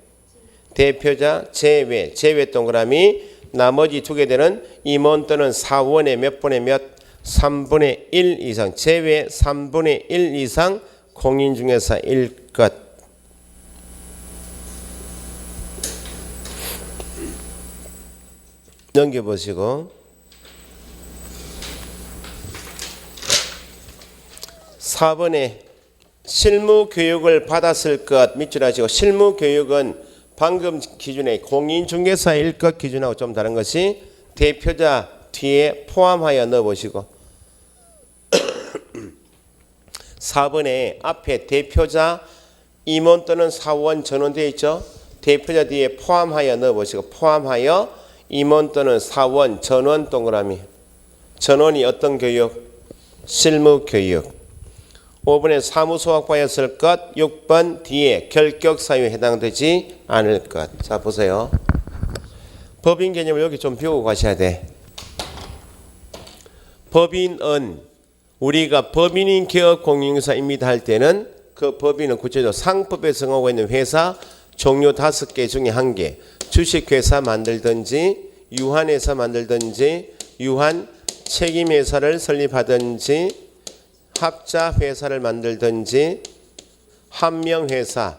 대표자 제외 동그라미 나머지 2개 되는 임원 또는 사원의 몇 분의 몇 3분의 1 이상 제외 3분의 1 이상 공인중개사일 것 넘겨보시고 4번에 실무교육을 받았을 것 밑줄 하시고 실무교육은 방금 기준의 공인중개사의 일것 기준하고 좀 다른 것이 대표자 뒤에 포함하여 넣어보시고 4번에 앞에 대표자 임원 또는 사원 전원 되어 있죠. 대표자 뒤에 포함하여 넣어보시고 포함하여 임원 또는 사원 전원 동그라미. 전원이 어떤 교육? 실무교육. 5번에 사무소학과였을 것. 6번 뒤에 결격사유에 해당되지 않을 것. 자 보세요. 법인 개념을 여기 좀 배우고 가셔야 돼. 법인은 우리가 법인인 기업 공인중개사입니다 할 때는 그 법인은 구체적으로 상법에 정하고 있는 회사 종류 5개 중에 1개, 주식회사 만들든지 유한회사 만들든지 유한 책임회사를 설립하든지 합자회사를 만들든지 한명회사를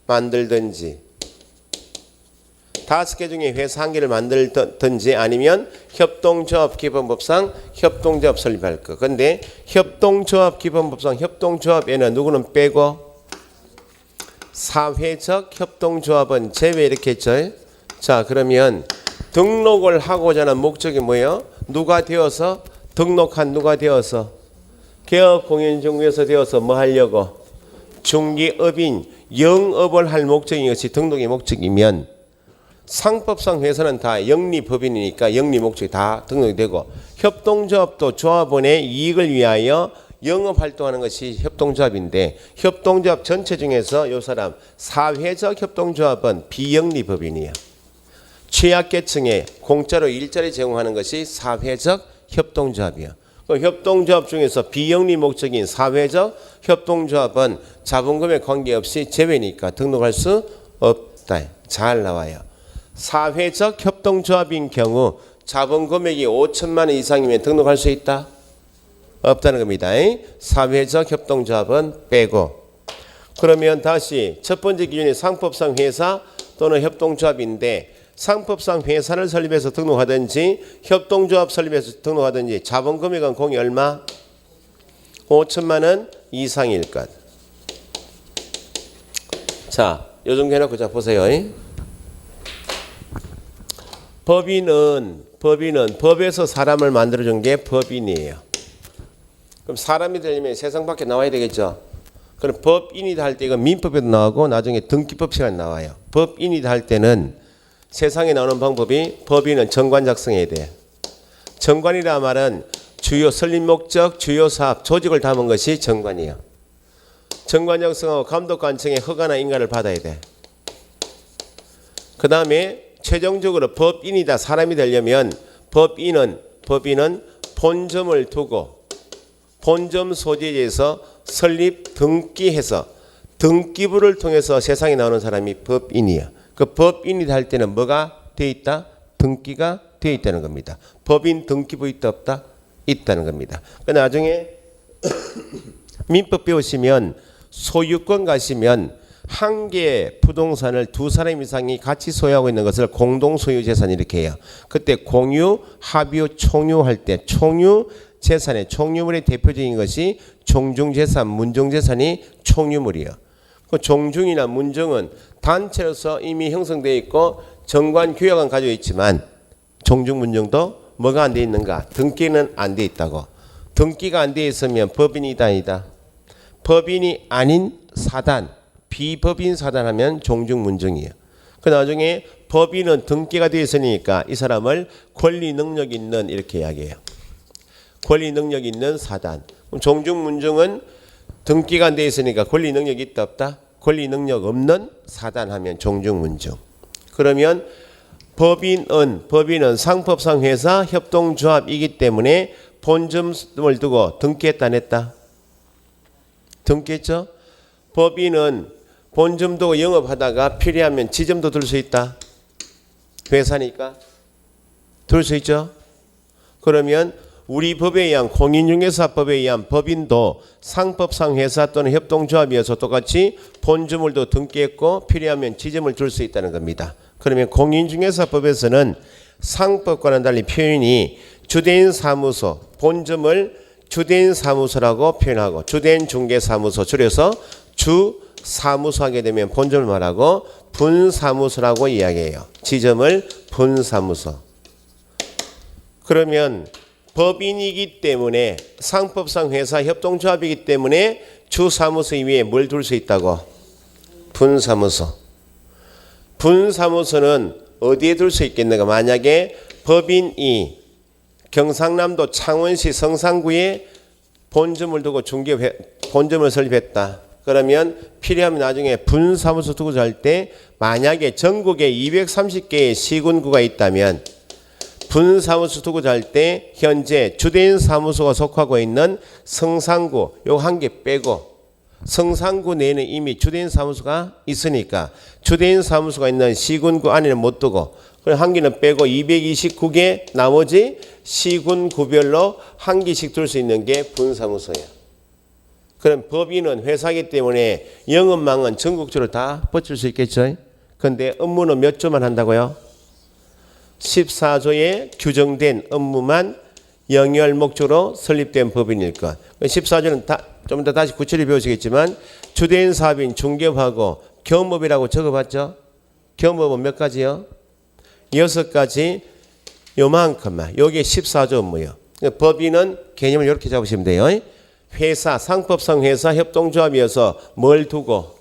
만들든지 5개 중에 회사 1개를 만들든지 아니면 협동조합 기본법상 협동조합 설립할 거. 근데 협동조합 기본법상 협동조합에는 누구는 빼고 사회적 협동조합은 제외 이렇게 했죠. 자 그러면 등록을 하고자 하는 목적이 뭐예요? 누가 되어서 등록한 누가 되어서 개업공인중개사 되어서 뭐 하려고? 중개업인 영업을 할 목적인 것이 등록의 목적이면 상법상 회사는 다 영리법인이니까 영리 목적이 다 등록이 되고 협동조합도 조합원의 이익을 위하여 영업활동하는 것이 협동조합인데 협동조합 전체 중에서 이 사람 사회적 협동조합은 비영리법인이에요. 취약계층에 공짜로 일자리 제공하는 것이 사회적 협동조합이에요. 협동조합 중에서 비영리 목적인 사회적 협동조합은 자본금에 관계없이 제외니까 등록할 수 없다. 잘 나와요. 사회적 협동조합인 경우 자본금액이 5천만 원 이상이면 등록할 수 있다? 없다는 겁니다. 사회적 협동조합은 빼고 그러면 다시 첫 번째 기준이 상법상 회사 또는 협동조합인데 상법상 회사를 설립해서 등록하든지 협동조합 설립해서 등록하든지 자본금액은 공이 얼마? 5천만 원 이상일 것. 자, 요 정도 해놓고 자 보세요. 법인은 법에서 사람을 만들어준 게 법인이에요. 그럼 사람이 되려면 세상 밖에 나와야 되겠죠. 그럼 법인이다 할 때 이건 민법에도 나오고 나중에 등기법 시간에 나와요. 법인이다 할 때는 세상에 나오는 방법이 법인은 정관 작성해야 돼. 정관이라 말은 주요 설립 목적, 주요 사업, 조직을 담은 것이 정관이에요. 정관 작성하고 감독관청의 허가나 인가를 받아야 돼. 그 다음에 최종적으로 법인이다 사람이 되려면 법인은 본점을 두고 본점 소재지에서 설립 등기해서 등기부를 통해서 세상에 나오는 사람이 법인이야. 그 법인이다 할 때는 뭐가 돼 있다? 등기가 돼 있다는 겁니다. 법인 등기부 있다 없다? 있다는 겁니다. 그 나중에 민법 배우시면 소유권 가시면 한 개의 부동산을 두 사람 이상이 같이 소유하고 있는 것을 공동소유재산 이렇게 해요. 그때 공유, 합유, 총유할 때 총유 재산의 총유물의 대표적인 것이 종중재산, 문중재산이 총유물이에요. 그 종중이나 문중은 단체로서 이미 형성되어 있고 정관 규약은 가지고 있지만 종중, 문중도 뭐가 안 돼 있는가? 등기는 안 돼 있다고. 등기가 안 돼 있으면 법인이다 아니다. 법인이 아닌 사단, 비법인 사단하면 종중, 문중이에요. 그 나중에 법인은 등기가 되어 있으니까 이 사람을 권리 능력 있는 이렇게 이야기해요. 권리 능력 있는 사단. 그럼 종중, 문중은 등기가 안 되어 있으니까 권리 능력이 있다 없다? 권리 능력 없는 사단하면 종중, 문중. 그러면 법인은 상법상 회사 협동조합이기 때문에 본점을 두고 등기했다 안 했다? 등기했죠? 법인은 본점 두고 영업하다가 필요하면 지점도 둘 수 있다. 회사니까 둘 수 있죠. 그러면 우리 법에 의한 공인중개사법에 의한 법인도 상법상 회사 또는 협동조합이어서 똑같이 본점을 또 등기했고 필요하면 지점을 둘 수 있다는 겁니다. 그러면 공인중개사법에서는 상법과는 달리 표현이 주대인 사무소, 본점을 주대인 사무소라고 표현하고 주대인 중개사무소 줄여서 사무소 하게 되면 본점을 말하고 분사무소라고 이야기해요. 지점을 분사무소. 그러면 법인이기 때문에 상법상 회사 협동조합이기 때문에 주사무소 위에 뭘 둘 수 있다고? 분사무소. 분사무소는 어디에 둘 수 있겠는가? 만약에 법인이 경상남도 창원시 성산구에 본점을 두고 본점을 설립했다. 그러면 필요하면 나중에 분사무소 두고 잘 때 만약에 전국에 230개의 시군구가 있다면 분사무소 두고 잘 때 현재 주된 사무소가 속하고 있는 성산구 요 한 개 빼고 성산구 내에는 이미 주된 사무소가 있으니까 주된 사무소가 있는 시군구 안에는 못 두고 한 개는 빼고 229개 나머지 시군구별로 한 개씩 둘 수 있는 게 분사무소예요. 그럼 법인은 회사이기 때문에 영업망은 전국적으로 다 뻗칠 수 있겠죠. 그런데 업무는 몇 조만 한다고요? 14조에 규정된 업무만 영위할 목적으로 설립된 법인일 것. 14조는 좀 더 다시 구체적으로 배우시겠지만 주된 사업인 중개업하고 겸업이라고 적어봤죠. 겸업은 몇 가지요? 6가지 요만큼만. 여기에 14조 업무요. 법인은 개념을 이렇게 잡으시면 돼요. 회사, 상법상 회사 협동조합이어서 뭘 두고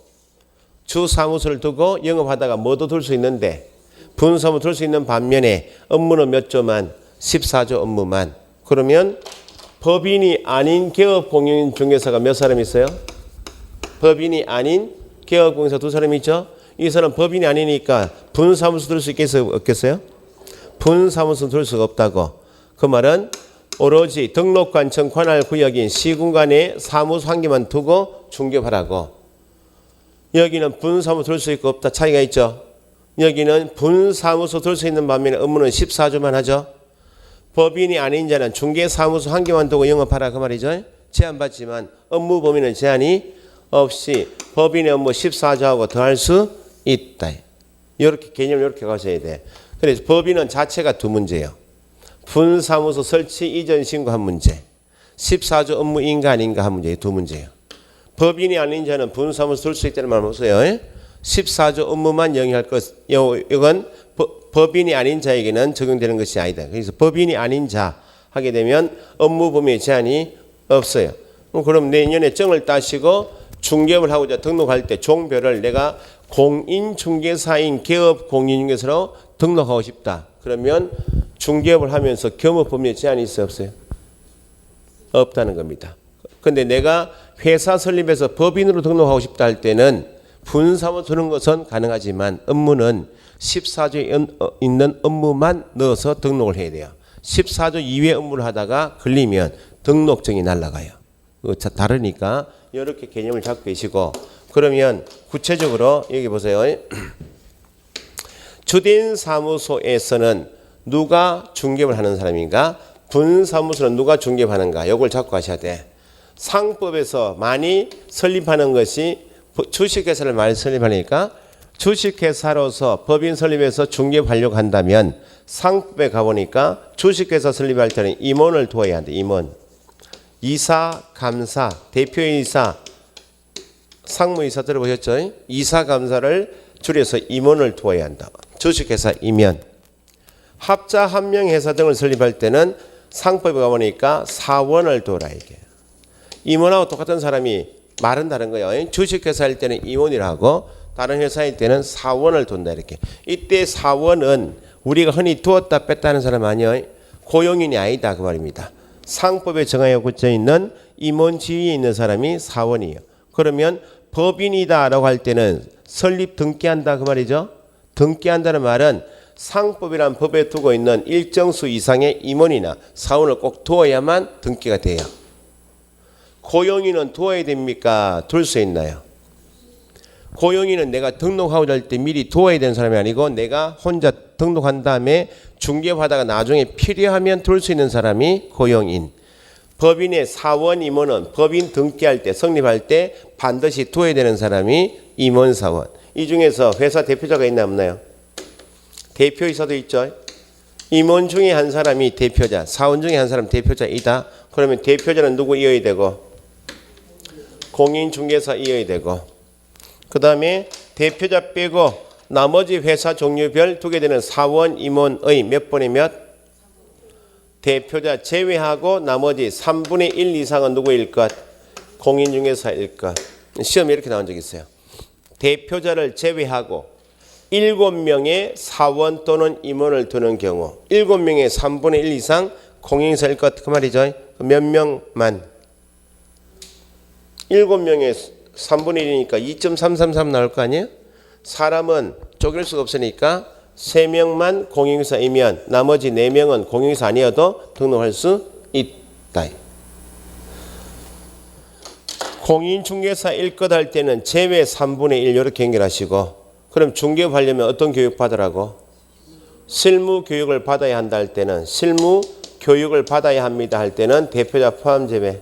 주사무소를 두고 영업하다가 뭐도 둘 수 있는데 분사무 둘 수 있는 반면에 업무는 몇 조만? 14조 업무만. 그러면 법인이 아닌 개업공인 중개사가 몇 사람 있어요? 법인이 아닌 개업공인사 2사람 있죠? 이 사람 법인이 아니니까 분사무소 둘 수 있겠어요? 없겠어요? 분사무소 둘 수가 없다고. 그 말은 오로지 등록관청 관할 구역인 시군간에 사무소 한 개만 두고 중개하라고. 여기는 분사무소 둘 수 있고 없다 차이가 있죠. 여기는 분사무소 둘 수 있는 반면에 업무는 14조만 하죠. 법인이 아닌 자는 중개사무소 한 개만 두고 영업하라 그 말이죠. 제한받지만 업무 범위는 제한이 없이 법인의 업무 14조하고 더 할 수 있다. 이렇게 개념을 이렇게 가셔야 돼. 그래서 법인은 자체가 두 문제예요. 분사무소 설치 이전 신고 한 문제, 14조 업무인가 아닌가 한 문제, 두 문제예요. 법인이 아닌 자는 분사무소 둘 수 있다는 말 보세요. 14조 업무만 영위할 것, 이건 법인이 아닌 자에게는 적용되는 것이 아니다. 그래서 법인이 아닌 자 하게 되면 업무 범위에 제한이 없어요. 그럼 내년에 정을 따시고 중개업을 하고자 등록할 때 종별을 내가 공인중개사인 개업공인중개사로 등록하고 싶다. 그러면 중개업을 하면서 겸업 범위에 제한이 있어요? 없어요? 없다는 겁니다. 그런데 내가 회사 설립해서 법인으로 등록하고 싶다 할 때는 분사무소 두는 것은 가능하지만 업무는 14조에 있는 업무만 넣어서 등록을 해야 돼요. 14조 이외 업무를 하다가 걸리면 등록증이 날아가요. 다르니까 이렇게 개념을 잡고 계시고, 그러면 구체적으로 여기 보세요. 주된 사무소에서는 누가 중개업을 하는 사람인가? 분사무소는 누가 중개업하는가? 이걸 잡고 가셔야 돼. 상법에서 많이 설립하는 것이 주식회사를 많이 설립하니까 주식회사로서 법인 설립해서 중개업하려고 한다면 상법에 가보니까 주식회사 설립할 때는 임원을 두어야 한대. 임원. 이사, 감사, 대표이사, 상무이사 들어보셨죠? 이사, 감사를 줄여서 임원을 두어야 한다. 주식회사 임원. 합자, 한명회사 등을 설립할 때는 상법에 가보니까 사원을 두어라 이게. 임원하고 똑같은 사람이 말은 다른 거예요. 주식회사일 때는 임원이라고, 다른 회사일 때는 사원을 둔다 이렇게. 이때 사원은 우리가 흔히 두었다 뺐다는 사람 아니에요. 고용인이 아니다 그 말입니다. 상법에 정하여 굳어 있는 임원 지위에 있는 사람이 사원이에요. 그러면 법인이다라고 할 때는 설립 등기한다 그 말이죠. 등기한다는 말은 상법이란 법에 두고 있는 일정 수 이상의 임원이나 사원을 꼭 두어야만 등기가 돼요. 고용인은 두어야 됩니까? 둘 수 있나요? 고용인은 내가 등록하고자 할 때 미리 두어야 되는 사람이 아니고 내가 혼자 등록한 다음에 중개업하다가 나중에 필요하면 둘 수 있는 사람이 고용인. 법인의 사원 임원은 법인 등기할 때 성립할 때 반드시 두어야 되는 사람이 임원사원. 이 중에서 회사 대표자가 있나 없나요? 대표이사도 있죠. 임원 중에 한 사람이 대표자, 사원 중에 한 사람 대표자이다. 그러면 대표자는 누구 이어야 되고 공인중개사 이어야 되고 그 다음에 대표자 빼고 나머지 회사 종류별 두게 되는 사원 임원의 몇 번의 몇? 대표자 제외하고 나머지 3분의 1 이상은 누구일 것? 공인중개사일 것. 시험에 이렇게 나온 적이 있어요. 대표자를 제외하고 7명의 사원 또는 임원을 두는 경우 7명의 3분의 1 이상 공인중개사일 것. 그 말이죠. 몇 명만? 7명의 3분의 1이니까 2.333 나올 거 아니에요? 사람은 쪼갤 수가 없으니까 3명만 공인중개사이면 나머지 4명은 공인중개사 아니어도 등록할 수 있다. 공인중개사일 것 할 때는 제외 3분의 1 이렇게 연결하시고, 그럼 중개업하려면 어떤 교육 받으라고? 실무 교육을 받아야 한다 할 때는 실무 교육을 받아야 합니다 할 때는 대표자 포함 제외,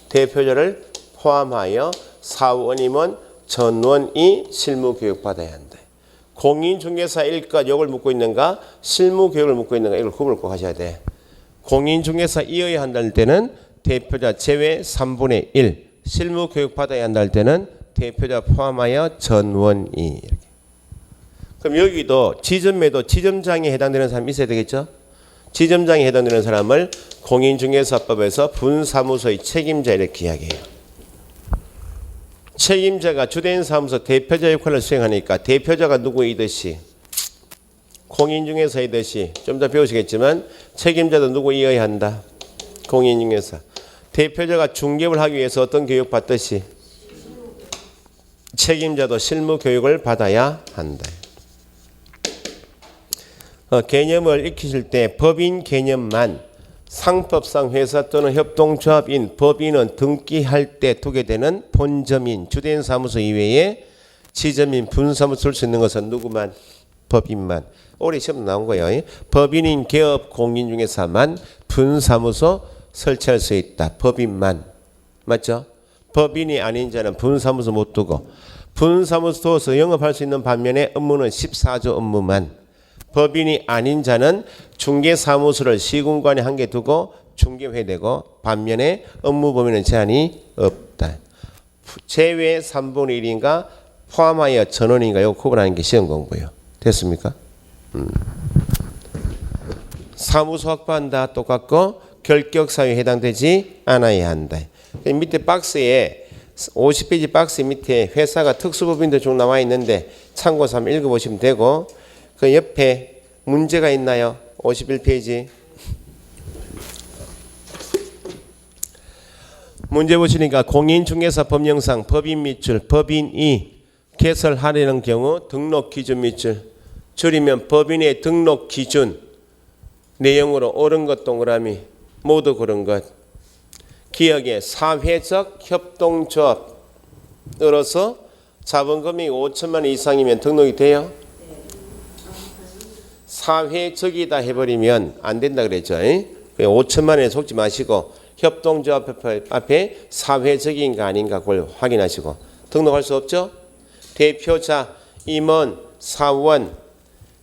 대표자를 포함하여 사원임원 전원이 실무 교육 받아야 한다. 공인중개사일 것 요걸 묻고 있는가? 실무 교육을 묻고 있는가? 이걸 구분을 꼭 하셔야 돼. 공인중개사이어야 한다 할 때는 대표자 제외 3분의 1, 실무 교육 받아야 한다 할 때는 대표자 포함하여 전원이. 이렇게. 그럼 여기도 지점에도 지점장에 해당되는 사람이 있어야 되겠죠? 지점장에 해당되는 사람을 공인중개사법에서 분사무소의 책임자 이렇게 이야기해요. 책임자가 주된 사무소 대표자 역할을 수행하니까 대표자가 누구이듯이 공인중개사이듯이 좀 더 배우시겠지만 책임자도 누구이어야 한다? 공인중개사. 대표자가 중개업을 하기 위해서 어떤 교육 받듯이 책임자도 실무 교육을 받아야 한다. 개념을 익히실 때 법인 개념만 상법상 회사 또는 협동조합인 법인은 등기할 때 두게 되는 본점인 주된 사무소 이외에 지점인 분사무소를 쓸 수 있는 것은 누구만? 법인만. 올해 시험 나온 거예요. 법인인 개업 공인중개사만 분사무소 설치할 수 있다. 법인만. 맞죠? 법인이 아닌 자는 분사무소 못 두고, 분사무소 두어서 영업할 수 있는 반면에 업무는 14조 업무만. 법인이 아닌 자는 중개사무소를 시군관에 한 개 두고 중개회되고, 반면에 업무 범위는 제한이 없다. 제외 3분의 1인가 포함하여 전원인가 이거 구분하는 게 시험 공부예요. 됐습니까? 사무소 확보한다 똑같고 결격사유에 해당되지 않아야 한다. 밑에 박스에 50페이지 박스 밑에 회사가 특수법인도 쭉 나와 있는데 참고서 한번 읽어보시면 되고, 그 옆에 문제가 있나요? 51페이지. 문제 보시니까 공인중개사 법령상 법인 밑줄 법인이 개설하려는 경우 등록 기준 밑줄, 줄이면 법인의 등록 기준 내용으로 옳은 것 동그라미 모두 그런 것. 기억에 사회적 협동조합으로서 자본금이 5천만 원 이상이면 등록이 돼요? 사회적이다 해버리면 안 된다 그랬죠. 5천만 원에 속지 마시고 협동조합 앞에 사회적인가 아닌가 그걸 확인하시고 등록할 수 없죠. 대표자, 임원, 사원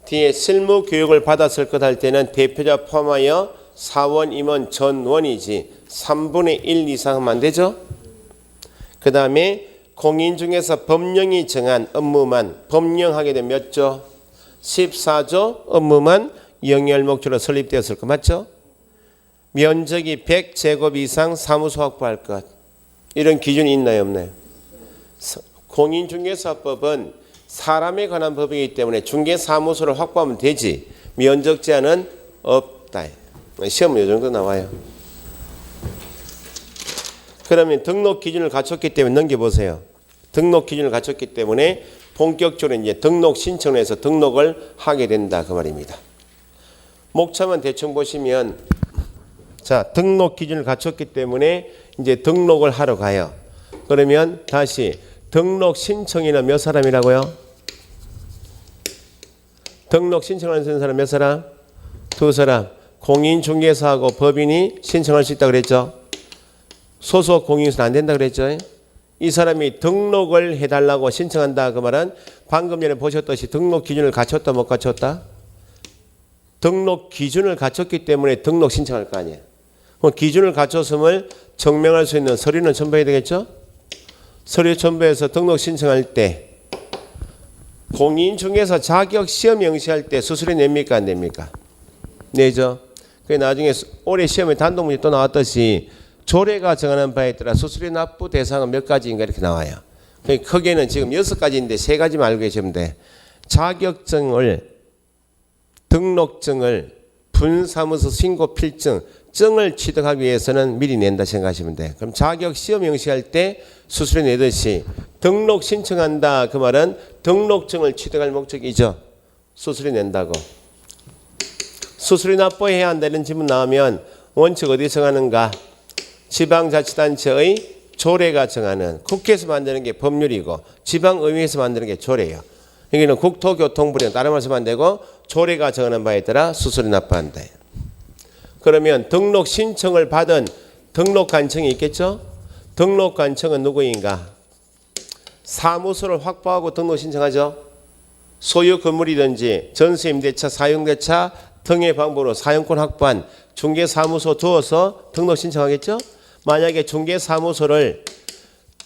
뒤에 실무 교육을 받았을 것 할 때는 대표자 포함하여 사원, 임원, 전원이지 3분의 1 이상 하면 안 되죠. 그 다음에 공인중개사 법령이 정한 업무만 법령하게 되면 몇 조? 14조 업무만 영열목적으로 설립되었을 것 맞죠? 면적이 100제곱 이상 사무소 확보할 것. 이런 기준이 있나요 없나요? 공인중개사법은 사람에 관한 법이기 때문에 중개사무소를 확보하면 되지 면적 제한은 없다. 시험은 이 정도 나와요. 그러면 등록 기준을 갖췄기 때문에 넘겨보세요. 등록 기준을 갖췄기 때문에 본격적으로 이제 등록 신청을 해서 등록을 하게 된다 그 말입니다. 목차만 대충 보시면 자 등록 기준을 갖췄기 때문에 이제 등록을 하러 가요. 그러면 다시 등록 신청이는 몇 사람이라고요? 등록 신청을 하는 사람 몇 사람? 2사람. 공인중개사하고 법인이 신청할 수 있다고 그랬죠. 소속 공인중개사는 안 된다 그랬죠. 이 사람이 등록을 해달라고 신청한다 그 말은 방금 전에 보셨듯이 등록 기준을 갖췄다 못 갖췄다? 등록 기준을 갖췄기 때문에 등록 신청할 거 아니에요. 기준을 갖췄음을 증명할 수 있는 서류는 첨부해야 되겠죠. 서류첨부에서 등록 신청할 때 공인 중에서 자격 시험 영시할 때 수수료 냅니까 안 냅니까? 내죠. 그 나중에 올해 시험에 단독 문제 또 나왔듯이 조례가 정하는 바에 따라 수수료 납부 대상은 몇 가지인가 이렇게 나와요. 크게는 지금 6가지인데 3가지만 알고 계시면 돼. 자격증을, 등록증을, 분사무소 신고 필증, 증을 취득하기 위해서는 미리 낸다 생각하시면 돼. 그럼 자격 시험 영시할 때 수수료 내듯이 등록 신청한다 그 말은 등록증을 취득할 목적이죠. 수수료 낸다고. 수수료 납부해야 한다는 질문 나오면 원칙 어디 정하는가? 지방자치단체의 조례가 정하는, 국회에서 만드는 게 법률이고 지방의회에서 만드는 게 조례예요. 여기는 국토교통부랑 다른 말씀 안 되고 조례가 정하는 바에 따라 수수료 납부한다. 그러면 등록 신청을 받은 등록관청이 있겠죠? 등록관청은 누구인가? 사무소를 확보하고 등록 신청하죠. 소유 건물이든지 전세 임대차, 사용대차 등의 방법으로 사용권 확보한 중개사무소 두어서 등록 신청하겠죠? 만약에 중개사무소를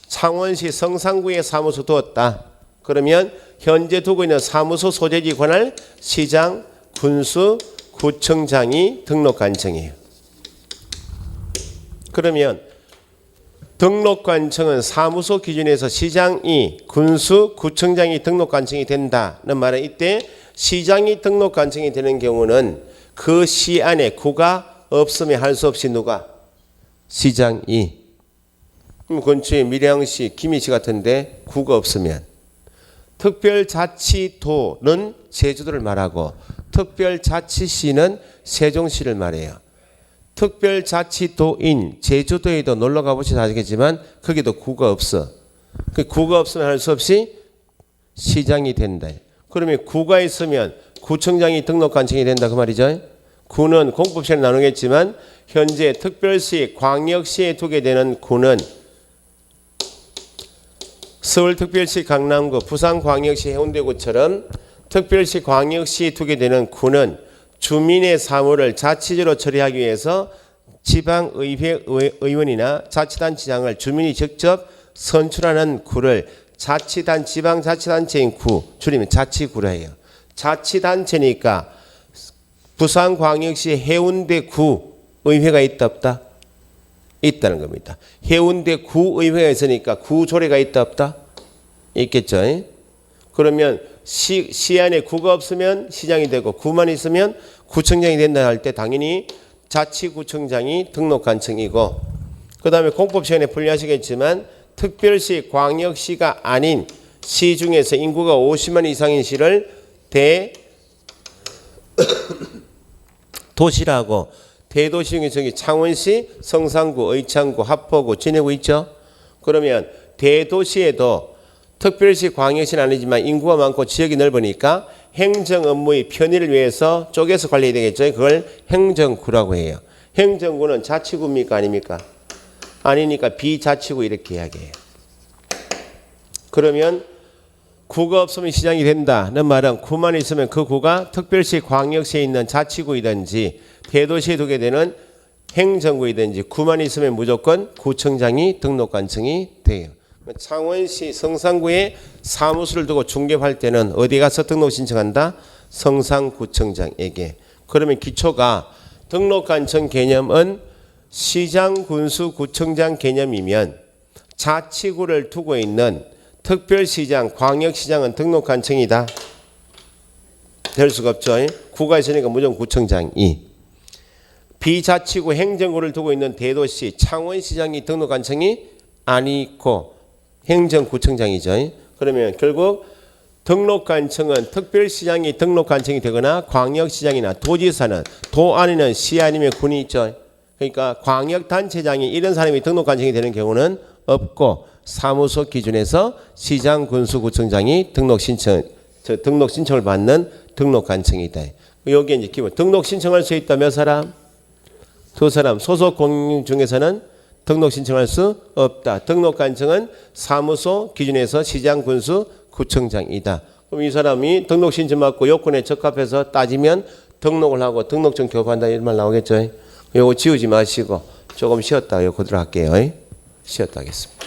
창원시 성산구에 사무소 두었다. 그러면 현재 두고 있는 사무소 소재지 관할 시장, 군수, 구청장이 등록관청이에요. 그러면 등록관청은 사무소 기준에서 시장이, 군수, 구청장이 등록관청이 된다는 말은 이때 시장이 등록관청이 되는 경우는 그 시 안에 구가 없으면 할 수 없이 누가? 시장이. 근처에 밀양시, 김해시 같은데 구가 없으면. 특별자치도는 제주도를 말하고 특별자치시는 세종시를 말해요. 특별자치도인 제주도에도 놀러 가보셔서 아시겠지만 거기도 구가 없어. 그 구가 없으면 할 수 없이 시장이 된다. 그러면 구가 있으면 구청장이 등록관청이 된다 그 말이죠. 구는 공법 시간에 나누겠지만 현재 특별시, 광역시에 두게 되는 구는 서울특별시, 강남구, 부산광역시, 해운대구처럼 특별시, 광역시에 두게 되는 구는 주민의 사무를 자치적으로 처리하기 위해서 지방의회 의원이나 자치단체장을 주민이 직접 선출하는 구를 자치단, 지방자치단체인 구, 줄이면 자치구라 해요. 자치단체니까 부산광역시 해운대구 의회가 있다 없다? 있다는 겁니다. 해운대구 의회가 있으니까 구조례가 있다 없다? 있겠죠. 그러면 시 안에 구가 없으면 시장이 되고 구만 있으면 구청장이 된다 할 때 당연히 자치구청장이 등록관청이고, 그 다음에 공법 시간에 풀이하시겠지만 특별시, 광역시가 아닌 시 중에서 인구가 50만 이상인 시를 대도시라고, 대도시 중에 저기 창원시, 성산구, 의창구, 합포구, 진해구 있죠. 그러면 대도시에도 특별시, 광역시는 아니지만 인구가 많고 지역이 넓으니까 행정 업무의 편의를 위해서 쪼개서 관리해야 되겠죠. 그걸 행정구라고 해요. 행정구는 자치구입니까 아닙니까? 아니니까 비자치구 이렇게 이야기해요. 그러면 구가 없으면 시장이 된다는 말은 구만 있으면 그 구가 특별시, 광역시에 있는 자치구이든지 대도시에 두게 되는 행정구이든지 구만 있으면 무조건 구청장이 등록관청이 돼요. 창원시 성산구에 사무소를 두고 중개할 때는 어디 가서 등록 신청한다? 성산구청장에게. 그러면 기초가 등록관청 개념은 시장, 군수, 구청장 개념이면 자치구를 두고 있는 특별시장, 광역시장은 등록관청이다. 될 수가 없죠. 구가 있으니까 무조건 구청장이. 비자치구 행정구를 두고 있는 대도시, 창원시장이 등록관청이 아니고 행정구청장이죠. 그러면 결국 등록관청은 특별시장이 등록관청이 되거나 광역시장이나 도지사는 도 안에는 시 아니면 군이 있죠. 그러니까 광역단체장이 이런 사람이 등록관청이 되는 경우는 없고 사무소 기준에서 시장, 군수, 구청장이 등록 신청을 받는 등록관청이다. 여기에 이제 기본 등록 신청할 수 있다 몇 사람? 2사람. 소속 공인 중에서는 등록 신청할 수 없다. 등록관청은 사무소 기준에서 시장, 군수, 구청장이다. 그럼 이 사람이 등록 신청 받고 요건에 적합해서 따지면 등록을 하고 등록증 교부한다 이런 말 나오겠죠. 요거 지우지 마시고 조금 쉬었다 요 그대로 할게요. 쉬었다 하겠습니다.